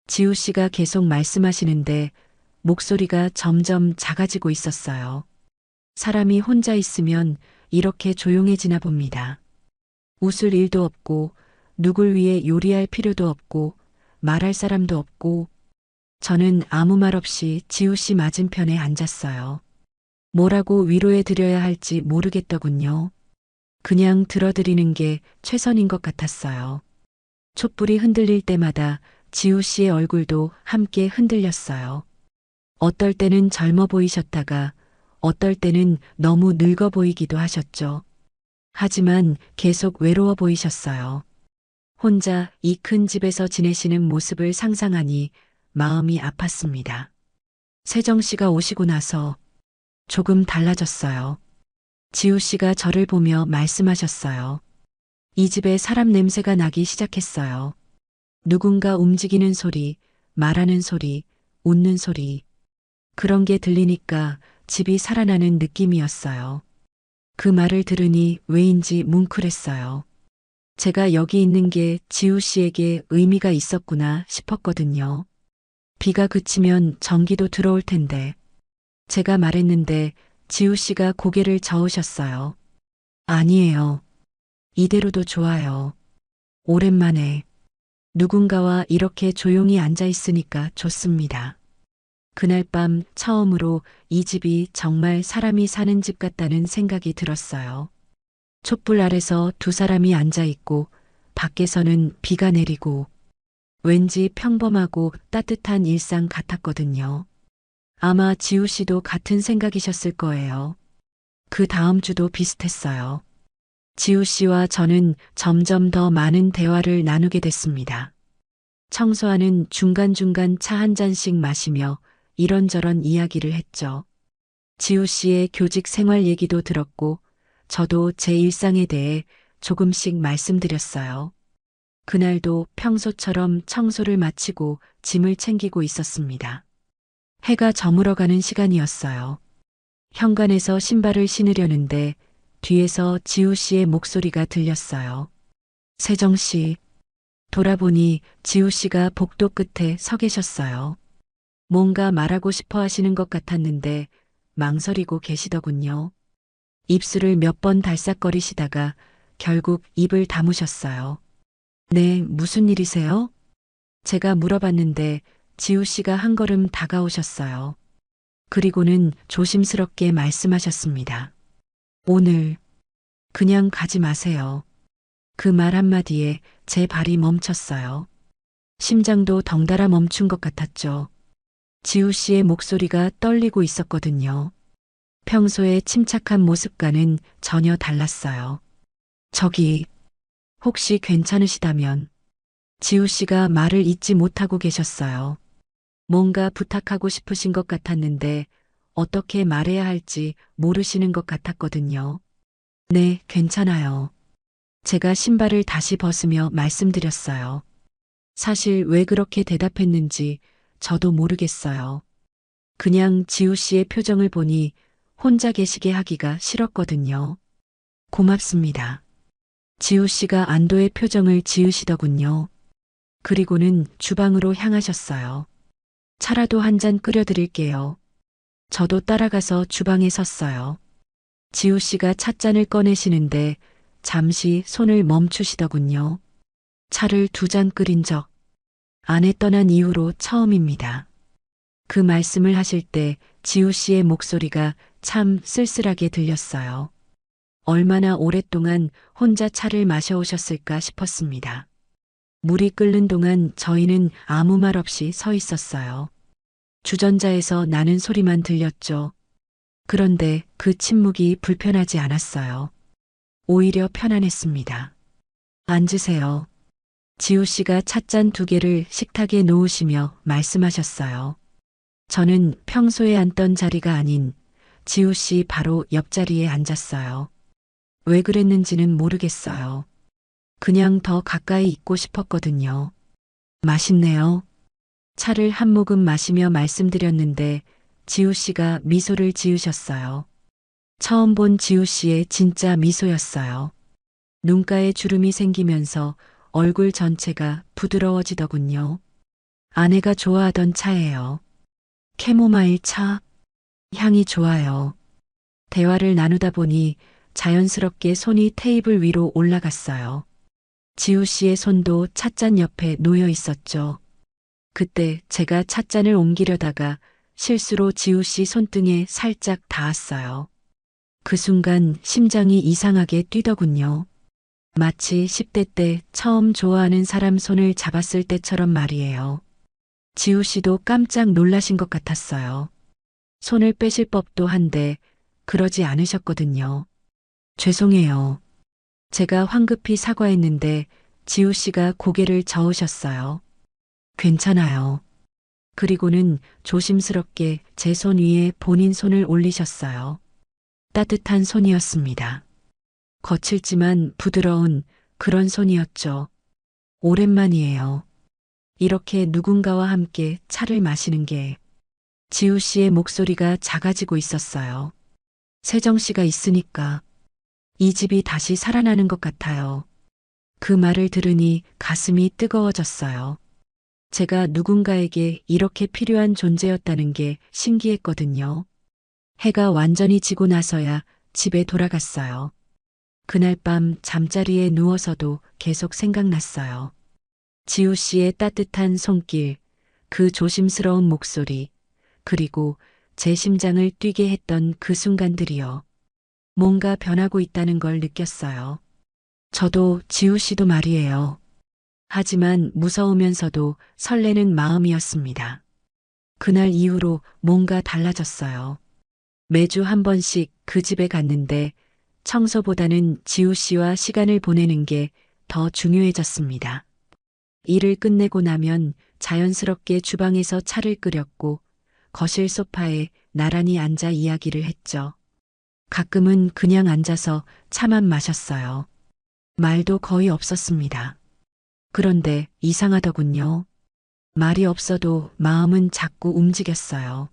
지우 씨가 계속 말씀하시는데 목소리가 점점 작아지고 있었어요. 사람이 혼자 있으면 이렇게 조용해지나 봅니다. 웃을 일도 없고 누굴 위해 요리할 필요도 없고 말할 사람도 없고 저는 아무 말 없이 지우 씨 맞은편에 앉았어요. 뭐라고 위로해 드려야 할지 모르겠더군요. 그냥 들어드리는 게 최선인 것 같았어요. 촛불이 흔들릴 때마다 지우 씨의 얼굴도 함께 흔들렸어요. 어떨 때는 젊어 보이셨다가 어떨 때는 너무 늙어 보이기도 하셨죠. 하지만 계속 외로워 보이셨어요. 혼자 이 큰 집에서 지내시는 모습을 상상하니 마음이 아팠습니다. 세정 씨가 오시고 나서 조금 달라졌어요. 지우 씨가 저를 보며 말씀하셨어요. 이 집에 사람 냄새가 나기 시작했어요. 누군가 움직이는 소리, 말하는 소리, 웃는 소리. 그런 게 들리니까 집이 살아나는 느낌이었어요. 그 말을 들으니 왜인지 뭉클했어요. 제가 여기 있는 게 지우 씨에게 의미가 있었구나 싶었거든요. 비가 그치면 전기도 들어올 텐데. 제가 말했는데 지우 씨가 고개를 저으셨어요. 아니에요. 이대로도 좋아요. 오랜만에 누군가와 이렇게 조용히 앉아 있으니까 좋습니다. 그날 밤 처음으로 이 집이 정말 사람이 사는 집 같다는 생각이 들었어요. 촛불 아래서 두 사람이 앉아 있고 밖에서는 비가 내리고 왠지 평범하고 따뜻한 일상 같았거든요. 아마 지우 씨도 같은 생각이셨을 거예요. 그 다음 주도 비슷했어요. 지우 씨와 저는 점점 더 많은 대화를 나누게 됐습니다. 청소하는 중간중간 차 한 잔씩 마시며 이런저런 이야기를 했죠. 지우 씨의 교직 생활 얘기도 들었고 저도 제 일상에 대해 조금씩 말씀드렸어요. 그날도 평소처럼 청소를 마치고 짐을 챙기고 있었습니다. 해가 저물어가는 시간이었어요. 현관에서 신발을 신으려는데 뒤에서 지우 씨의 목소리가 들렸어요. 세정 씨. 돌아보니 지우 씨가 복도 끝에 서 계셨어요. 뭔가 말하고 싶어 하시는 것 같았는데 망설이고 계시더군요. 입술을 몇 번 달싹거리시다가 결국 입을 다무셨어요. 네, 무슨 일이세요? 제가 물어봤는데 지우 씨가 한 걸음 다가오셨어요. 그리고는 조심스럽게 말씀하셨습니다. 오늘 그냥 가지 마세요. 그 말 한마디에 제 발이 멈췄어요. 심장도 덩달아 멈춘 것 같았죠. 지우 씨의 목소리가 떨리고 있었거든요. 평소의 침착한 모습과는 전혀 달랐어요. 저기, 혹시 괜찮으시다면, 지우 씨가 말을 잇지 못하고 계셨어요. 뭔가 부탁하고 싶으신 것 같았는데, 어떻게 말해야 할지 모르시는 것 같았거든요. 네, 괜찮아요. 제가 신발을 다시 벗으며 말씀드렸어요. 사실 왜 그렇게 대답했는지 저도 모르겠어요. 그냥 지우 씨의 표정을 보니 혼자 계시게 하기가 싫었거든요. 고맙습니다. 지우 씨가 안도의 표정을 지으시더군요. 그리고는 주방으로 향하셨어요. 차라도 한 잔 끓여드릴게요. 저도 따라가서 주방에 섰어요. 지우 씨가 찻잔을 꺼내시는데 잠시 손을 멈추시더군요. 차를 2잔 끓인 적 아내 떠난 이후로 처음입니다. 그 말씀을 하실 때 지우 씨의 목소리가 참 쓸쓸하게 들렸어요. 얼마나 오랫동안 혼자 차를 마셔오셨을까 싶었습니다. 물이 끓는 동안 저희는 아무 말 없이 서 있었어요. 주전자에서 나는 소리만 들렸죠. 그런데 그 침묵이 불편하지 않았어요. 오히려 편안했습니다. 앉으세요. 지우 씨가 찻잔 2개를 식탁에 놓으시며 말씀하셨어요. 저는 평소에 앉던 자리가 아닌 지우 씨 바로 옆자리에 앉았어요. 왜 그랬는지는 모르겠어요. 그냥 더 가까이 있고 싶었거든요. 맛있네요. 차를 한 모금 마시며 말씀드렸는데 지우 씨가 미소를 지으셨어요. 처음 본 지우 씨의 진짜 미소였어요. 눈가에 주름이 생기면서 얼굴 전체가 부드러워지더군요. 아내가 좋아하던 차예요. 캐모마일 차. 향이 좋아요. 대화를 나누다 보니 자연스럽게 손이 테이블 위로 올라갔어요. 지우 씨의 손도 찻잔 옆에 놓여 있었죠. 그때 제가 찻잔을 옮기려다가 실수로 지우 씨 손등에 살짝 닿았어요. 그 순간 심장이 이상하게 뛰더군요. 마치 10대 때 처음 좋아하는 사람 손을 잡았을 때처럼 말이에요. 지우 씨도 깜짝 놀라신 것 같았어요. 손을 빼실 법도 한데 그러지 않으셨거든요. 죄송해요. 제가 황급히 사과했는데 지우 씨가 고개를 저으셨어요. 괜찮아요. 그리고는 조심스럽게 제 손 위에 본인 손을 올리셨어요. 따뜻한 손이었습니다. 거칠지만 부드러운 그런 손이었죠. 오랜만이에요. 이렇게 누군가와 함께 차를 마시는 게. 지우 씨의 목소리가 작아지고 있었어요. 세정 씨가 있으니까 이 집이 다시 살아나는 것 같아요. 그 말을 들으니 가슴이 뜨거워졌어요. 제가 누군가에게 이렇게 필요한 존재였다는 게 신기했거든요. 해가 완전히 지고 나서야 집에 돌아갔어요. 그날 밤 잠자리에 누워서도 계속 생각났어요. 지우 씨의 따뜻한 손길, 그 조심스러운 목소리, 그리고 제 심장을 뛰게 했던 그 순간들이요. 뭔가 변하고 있다는 걸 느꼈어요. 저도 지우 씨도 말이에요. 하지만 무서우면서도 설레는 마음이었습니다. 그날 이후로 뭔가 달라졌어요. 매주 한 번씩 그 집에 갔는데 청소보다는 지우 씨와 시간을 보내는 게 더 중요해졌습니다. 일을 끝내고 나면 자연스럽게 주방에서 차를 끓였고 거실 소파에 나란히 앉아 이야기를 했죠. 가끔은 그냥 앉아서 차만 마셨어요. 말도 거의 없었습니다. 그런데 이상하더군요. 말이 없어도 마음은 자꾸 움직였어요.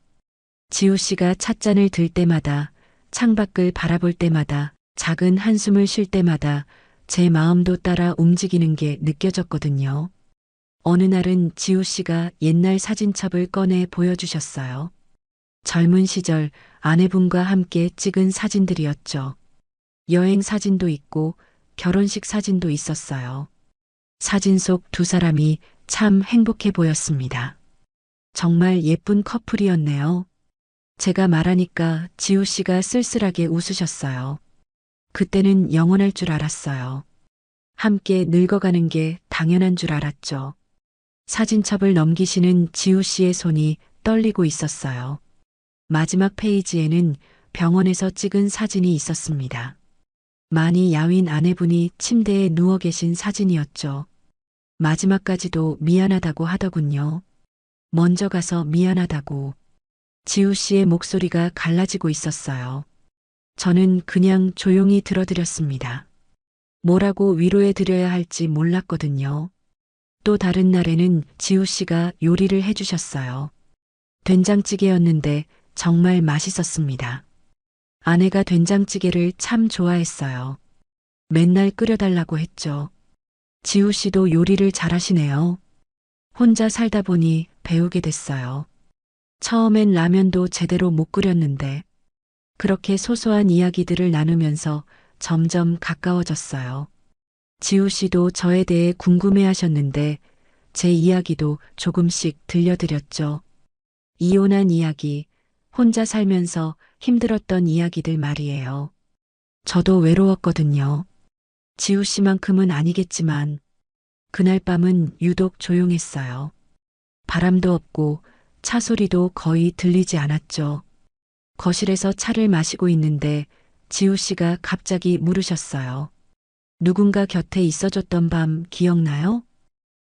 지우 씨가 찻잔을 들 때마다, 창밖을 바라볼 때마다, 작은 한숨을 쉴 때마다 제 마음도 따라 움직이는 게 느껴졌거든요. 어느 날은 지우 씨가 옛날 사진첩을 꺼내 보여주셨어요. 젊은 시절 아내분과 함께 찍은 사진들이었죠. 여행 사진도 있고 결혼식 사진도 있었어요. 사진 속 두 사람이 참 행복해 보였습니다. 정말 예쁜 커플이었네요. 제가 말하니까 지우 씨가 쓸쓸하게 웃으셨어요. 그때는 영원할 줄 알았어요. 함께 늙어가는 게 당연한 줄 알았죠. 사진첩을 넘기시는 지우 씨의 손이 떨리고 있었어요. 마지막 페이지에는 병원에서 찍은 사진이 있었습니다. 많이 야윈 아내분이 침대에 누워 계신 사진이었죠. 마지막까지도 미안하다고 하더군요. 먼저 가서 미안하다고. 지우 씨의 목소리가 갈라지고 있었어요. 저는 그냥 조용히 들어드렸습니다. 뭐라고 위로해 드려야 할지 몰랐거든요. 또 다른 날에는 지우 씨가 요리를 해주셨어요. 된장찌개였는데 정말 맛있었습니다. 아내가 된장찌개를 참 좋아했어요. 맨날 끓여달라고 했죠. 지우 씨도 요리를 잘하시네요. 혼자 살다 보니 배우게 됐어요. 처음엔 라면도 제대로 못 끓였는데 그렇게 소소한 이야기들을 나누면서 점점 가까워졌어요. 지우 씨도 저에 대해 궁금해 하셨는데 제 이야기도 조금씩 들려드렸죠. 이혼한 이야기, 혼자 살면서 힘들었던 이야기들 말이에요. 저도 외로웠거든요. 지우 씨만큼은 아니겠지만 그날 밤은 유독 조용했어요. 바람도 없고 차 소리도 거의 들리지 않았죠. 거실에서 차를 마시고 있는데 지우 씨가 갑자기 물으셨어요. 누군가 곁에 있어줬던 밤 기억나요?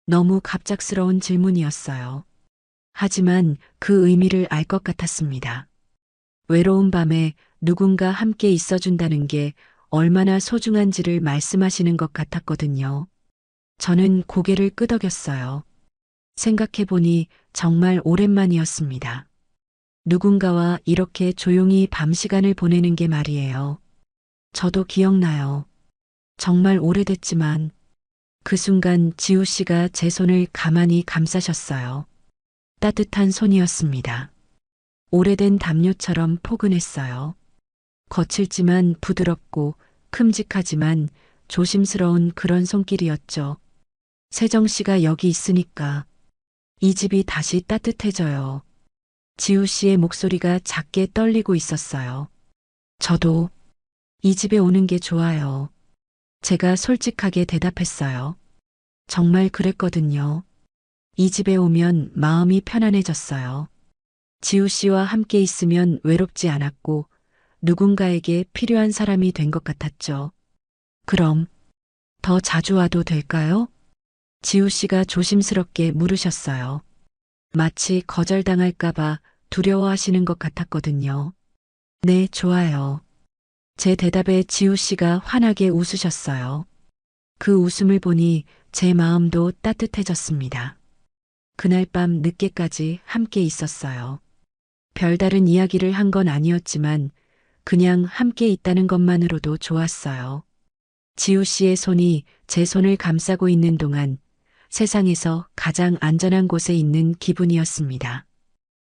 너무 갑작스러운 질문이었어요. 하지만 그 의미를 알 것 같았습니다. 외로운 밤에 누군가 함께 있어준다는 게 얼마나 소중한지를 말씀하시는 것 같았거든요. 저는 고개를 끄덕였어요. 생각해보니 정말 오랜만이었습니다. 누군가와 이렇게 조용히 밤 시간을 보내는 게 말이에요. 저도 기억나요. 정말 오래됐지만 그 순간 지우 씨가 제 손을 가만히 감싸셨어요. 따뜻한 손이었습니다. 오래된 담요처럼 포근했어요. 거칠지만 부드럽고 큼직하지만 조심스러운 그런 손길이었죠. 세정 씨가 여기 있으니까 이 집이 다시 따뜻해져요. 지우 씨의 목소리가 작게 떨리고 있었어요. 저도 이 집에 오는 게 좋아요. 제가 솔직하게 대답했어요. 정말 그랬거든요. 이 집에 오면 마음이 편안해졌어요. 지우 씨와 함께 있으면 외롭지 않았고 누군가에게 필요한 사람이 된 것 같았죠. 그럼 더 자주 와도 될까요? 지우 씨가 조심스럽게 물으셨어요. 마치 거절당할까봐 두려워하시는 것 같았거든요. 네, 좋아요. 제 대답에 지우 씨가 환하게 웃으셨어요. 그 웃음을 보니 제 마음도 따뜻해졌습니다. 그날 밤 늦게까지 함께 있었어요. 별다른 이야기를 한 건 아니었지만 그냥 함께 있다는 것만으로도 좋았어요. 지우 씨의 손이 제 손을 감싸고 있는 동안 세상에서 가장 안전한 곳에 있는 기분이었습니다.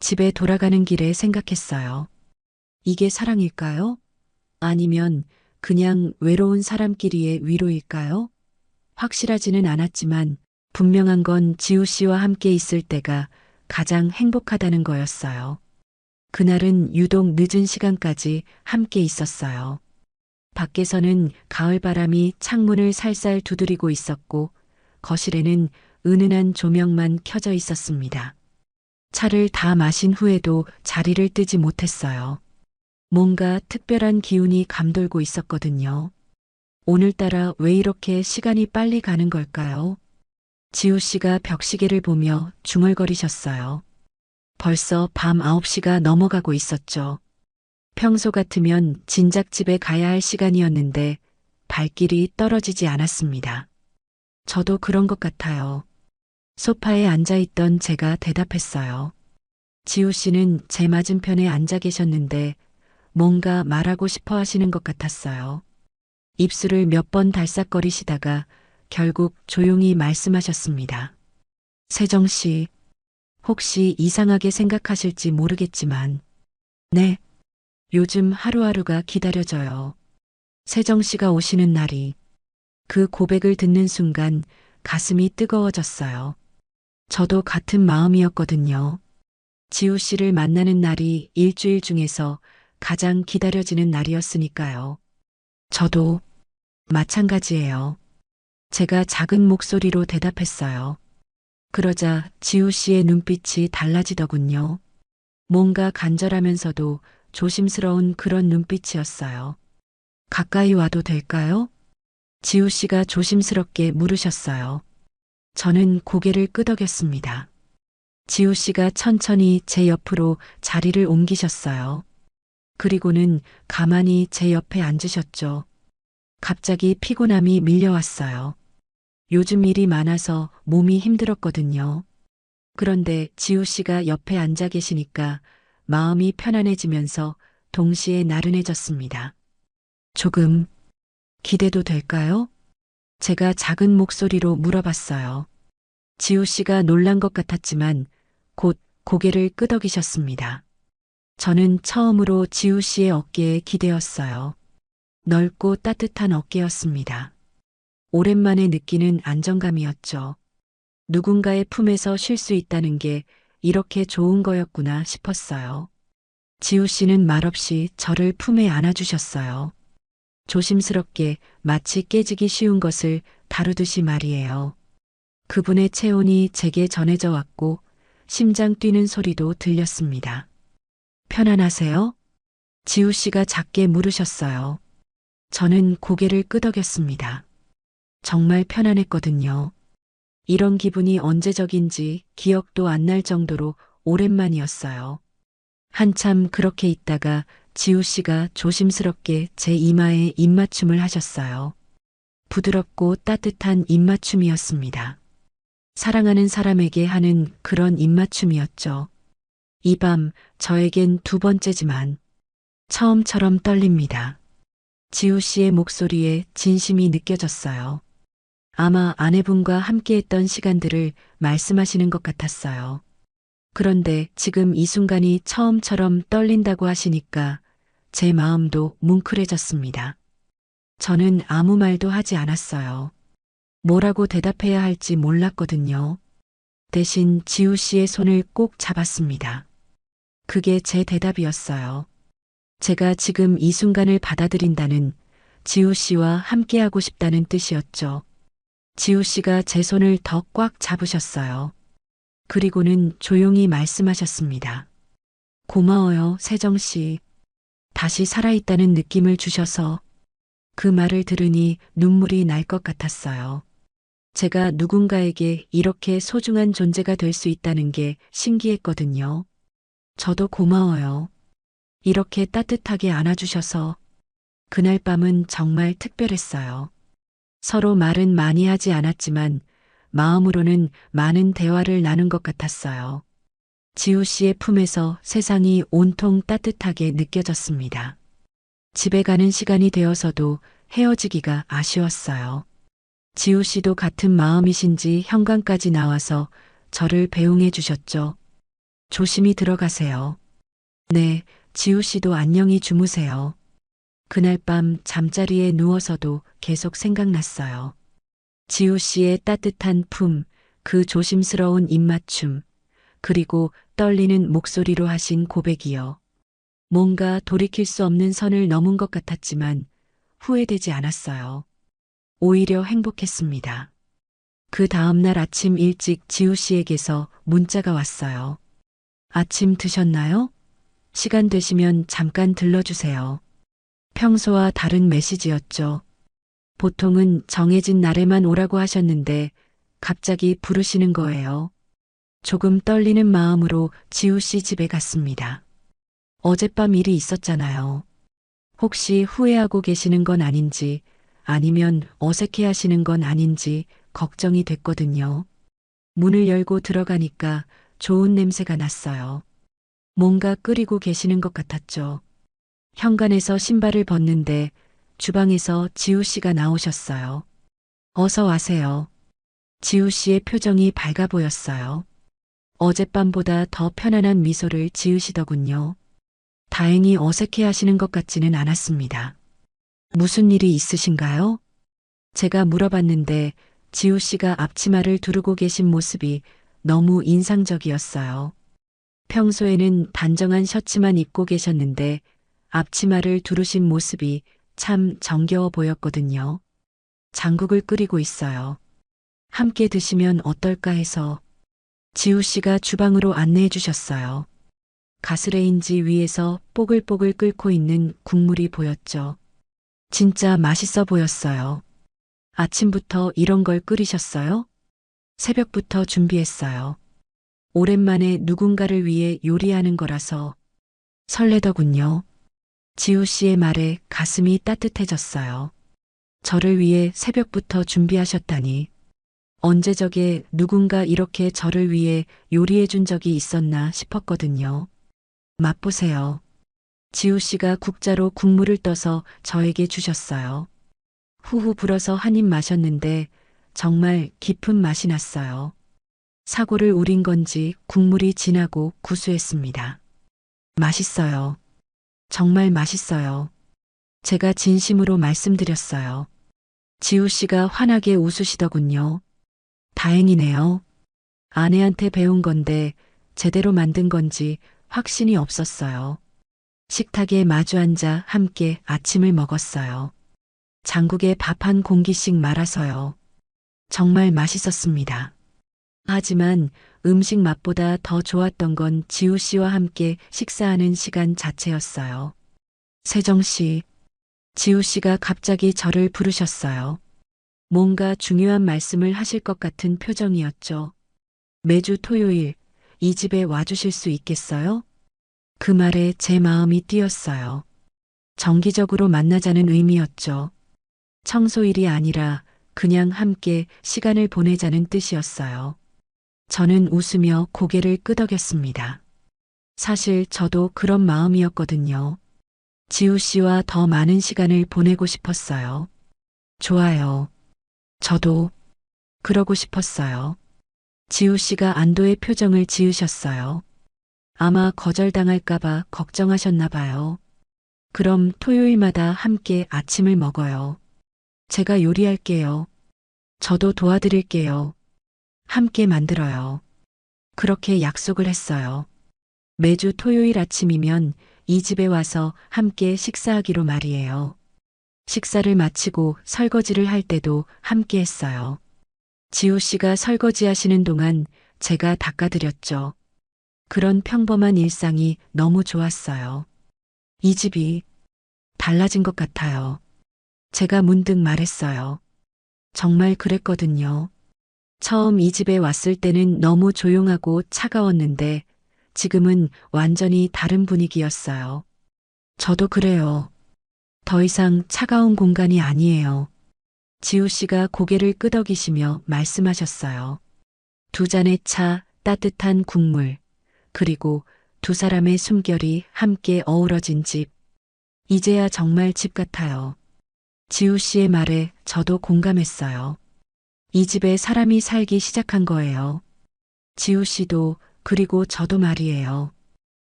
집에 돌아가는 길에 생각했어요. 이게 사랑일까요? 아니면 그냥 외로운 사람끼리의 위로일까요? 확실하지는 않았지만 분명한 건 지우 씨와 함께 있을 때가 가장 행복하다는 거였어요. 그날은 유독 늦은 시간까지 함께 있었어요. 밖에서는 가을바람이 창문을 살살 두드리고 있었고 거실에는 은은한 조명만 켜져 있었습니다. 차를 다 마신 후에도 자리를 뜨지 못했어요. 뭔가 특별한 기운이 감돌고 있었거든요. 오늘따라 왜 이렇게 시간이 빨리 가는 걸까요? 지우 씨가 벽시계를 보며 중얼거리셨어요. 벌써 밤 9시가 넘어가고 있었죠. 평소 같으면 진작 집에 가야 할 시간이었는데 발길이 떨어지지 않았습니다. 저도 그런 것 같아요. 소파에 앉아있던 제가 대답했어요. 지우 씨는 제 맞은편에 앉아 계셨는데 뭔가 말하고 싶어 하시는 것 같았어요. 입술을 몇 번 달싹거리시다가 결국 조용히 말씀하셨습니다. 세정 씨, 혹시 이상하게 생각하실지 모르겠지만, 네, 요즘 하루하루가 기다려져요. 세정 씨가 오시는 날이. 그 고백을 듣는 순간 가슴이 뜨거워졌어요. 저도 같은 마음이었거든요. 지우 씨를 만나는 날이 일주일 중에서 가장 기다려지는 날이었으니까요. 저도 마찬가지예요. 제가 작은 목소리로 대답했어요. 그러자 지우 씨의 눈빛이 달라지더군요. 뭔가 간절하면서도 조심스러운 그런 눈빛이었어요. 가까이 와도 될까요? 지우 씨가 조심스럽게 물으셨어요. 저는 고개를 끄덕였습니다. 지우 씨가 천천히 제 옆으로 자리를 옮기셨어요. 그리고는 가만히 제 옆에 앉으셨죠. 갑자기 피곤함이 밀려왔어요. 요즘 일이 많아서 몸이 힘들었거든요. 그런데 지우 씨가 옆에 앉아 계시니까 마음이 편안해지면서 동시에 나른해졌습니다. 조금 기대도 될까요? 제가 작은 목소리로 물어봤어요. 지우 씨가 놀란 것 같았지만 곧 고개를 끄덕이셨습니다. 저는 처음으로 지우 씨의 어깨에 기대었어요. 넓고 따뜻한 어깨였습니다. 오랜만에 느끼는 안정감이었죠. 누군가의 품에서 쉴 수 있다는 게 이렇게 좋은 거였구나 싶었어요. 지우 씨는 말없이 저를 품에 안아주셨어요. 조심스럽게 마치 깨지기 쉬운 것을 다루듯이 말이에요. 그분의 체온이 제게 전해져 왔고 심장 뛰는 소리도 들렸습니다. 편안하세요? 지우 씨가 작게 물으셨어요. 저는 고개를 끄덕였습니다. 정말 편안했거든요. 이런 기분이 언제적인지 기억도 안 날 정도로 오랜만이었어요. 한참 그렇게 있다가 지우 씨가 조심스럽게 제 이마에 입맞춤을 하셨어요. 부드럽고 따뜻한 입맞춤이었습니다. 사랑하는 사람에게 하는 그런 입맞춤이었죠. 이 밤 저에겐 두 번째지만 처음처럼 떨립니다. 지우 씨의 목소리에 진심이 느껴졌어요. 아마 아내분과 함께했던 시간들을 말씀하시는 것 같았어요. 그런데 지금 이 순간이 처음처럼 떨린다고 하시니까 제 마음도 뭉클해졌습니다. 저는 아무 말도 하지 않았어요. 뭐라고 대답해야 할지 몰랐거든요. 대신 지우 씨의 손을 꼭 잡았습니다. 그게 제 대답이었어요. 제가 지금 이 순간을 받아들인다는, 지우 씨와 함께하고 싶다는 뜻이었죠. 지우 씨가 제 손을 더 꽉 잡으셨어요. 그리고는 조용히 말씀하셨습니다. 고마워요, 세정 씨. 다시 살아있다는 느낌을 주셔서. 그 말을 들으니 눈물이 날 것 같았어요. 제가 누군가에게 이렇게 소중한 존재가 될 수 있다는 게 신기했거든요. 저도 고마워요. 이렇게 따뜻하게 안아주셔서. 그날 밤은 정말 특별했어요. 서로 말은 많이 하지 않았지만 마음으로는 많은 대화를 나눈 것 같았어요. 지우 씨의 품에서 세상이 온통 따뜻하게 느껴졌습니다. 집에 가는 시간이 되어서도 헤어지기가 아쉬웠어요. 지우 씨도 같은 마음이신지 현관까지 나와서 저를 배웅해 주셨죠. 조심히 들어가세요. 네, 지우 씨도 안녕히 주무세요. 그날 밤 잠자리에 누워서도 계속 생각났어요. 지우 씨의 따뜻한 품, 그 조심스러운 입맞춤, 그리고 떨리는 목소리로 하신 고백이요. 뭔가 돌이킬 수 없는 선을 넘은 것 같았지만 후회되지 않았어요. 오히려 행복했습니다. 그 다음날 아침 일찍 지우 씨에게서 문자가 왔어요. 아침 드셨나요? 시간 되시면 잠깐 들러주세요. 평소와 다른 메시지였죠. 보통은 정해진 날에만 오라고 하셨는데 갑자기 부르시는 거예요. 조금 떨리는 마음으로 지우 씨 집에 갔습니다. 어젯밤 일이 있었잖아요. 혹시 후회하고 계시는 건 아닌지, 아니면 어색해 하시는 건 아닌지 걱정이 됐거든요. 문을 열고 들어가니까 좋은 냄새가 났어요. 뭔가 끓이고 계시는 것 같았죠. 현관에서 신발을 벗는데 주방에서 지우 씨가 나오셨어요. 어서 와세요. 지우 씨의 표정이 밝아 보였어요. 어젯밤보다 더 편안한 미소를 지으시더군요. 다행히 어색해 하시는 것 같지는 않았습니다. 무슨 일이 있으신가요? 제가 물어봤는데 지우 씨가 앞치마를 두르고 계신 모습이 너무 인상적이었어요. 평소에는 단정한 셔츠만 입고 계셨는데 앞치마를 두르신 모습이 참 정겨워 보였거든요. 장국을 끓이고 있어요. 함께 드시면 어떨까 해서 지우 씨가 주방으로 안내해 주셨어요. 가스레인지 위에서 뽀글뽀글 끓고 있는 국물이 보였죠. 진짜 맛있어 보였어요. 아침부터 이런 걸 끓이셨어요? 새벽부터 준비했어요. 오랜만에 누군가를 위해 요리하는 거라서 설레더군요. 지우 씨의 말에 가슴이 따뜻해졌어요. 저를 위해 새벽부터 준비하셨다니. 언제 적에 누군가 이렇게 저를 위해 요리해 준 적이 있었나 싶었거든요. 맛보세요. 지우 씨가 국자로 국물을 떠서 저에게 주셨어요. 후후 불어서 한 입 마셨는데 정말 깊은 맛이 났어요. 사골을 우린 건지 국물이 진하고 구수했습니다. 맛있어요. 정말 맛있어요. 제가 진심으로 말씀드렸어요. 지우 씨가 환하게 웃으시더군요. 다행이네요. 아내한테 배운 건데 제대로 만든 건지 확신이 없었어요. 식탁에 마주 앉아 함께 아침을 먹었어요. 장국에 밥 한 공기씩 말아서요. 정말 맛있었습니다. 하지만 음식 맛보다 더 좋았던 건 지우 씨와 함께 식사하는 시간 자체였어요. 세정 씨, 지우 씨가 갑자기 저를 부르셨어요. 뭔가 중요한 말씀을 하실 것 같은 표정이었죠. 매주 토요일 이 집에 와주실 수 있겠어요? 그 말에 제 마음이 뛰었어요. 정기적으로 만나자는 의미였죠. 청소일이 아니라 그냥 함께 시간을 보내자는 뜻이었어요. 저는 웃으며 고개를 끄덕였습니다. 사실 저도 그런 마음이었거든요. 지우 씨와 더 많은 시간을 보내고 싶었어요. 좋아요. 저도 그러고 싶었어요. 지우 씨가 안도의 표정을 지으셨어요. 아마 거절당할까봐 걱정하셨나 봐요. 그럼 토요일마다 함께 아침을 먹어요. 제가 요리할게요. 저도 도와드릴게요. 함께 만들어요. 그렇게 약속을 했어요. 매주 토요일 아침이면 이 집에 와서 함께 식사하기로 말이에요. 식사를 마치고 설거지를 할 때도 함께 했어요. 지우 씨가 설거지 하시는 동안 제가 닦아드렸죠. 그런 평범한 일상이 너무 좋았어요. 이 집이 달라진 것 같아요. 제가 문득 말했어요. 정말 그랬거든요. 처음 이 집에 왔을 때는 너무 조용하고 차가웠는데 지금은 완전히 다른 분위기였어요. 저도 그래요. 더 이상 차가운 공간이 아니에요. 지우 씨가 고개를 끄덕이시며 말씀하셨어요. 두 잔의 차, 따뜻한 국물, 그리고 두 사람의 숨결이 함께 어우러진 집. 이제야 정말 집 같아요. 지우 씨의 말에 저도 공감했어요. 이 집에 사람이 살기 시작한 거예요. 지우 씨도 그리고 저도 말이에요.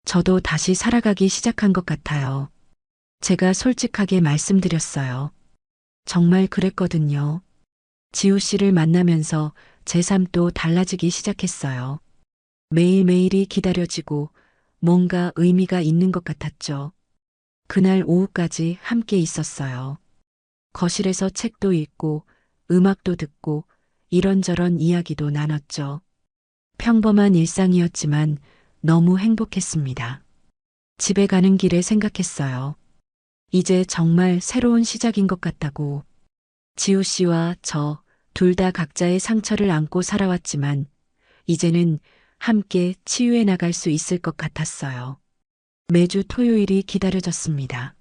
저도 다시 살아가기 시작한 것 같아요. 제가 솔직하게 말씀드렸어요. 정말 그랬거든요. 지우 씨를 만나면서 제 삶도 달라지기 시작했어요. 매일매일이 기다려지고 뭔가 의미가 있는 것 같았죠. 그날 오후까지 함께 있었어요. 거실에서 책도 읽고 음악도 듣고 이런저런 이야기도 나눴죠. 평범한 일상이었지만 너무 행복했습니다. 집에 가는 길에 생각했어요. 이제 정말 새로운 시작인 것 같다고. 지우 씨와 저 둘 다 각자의 상처를 안고 살아왔지만 이제는 함께 치유해 나갈 수 있을 것 같았어요. 매주 토요일이 기다려졌습니다.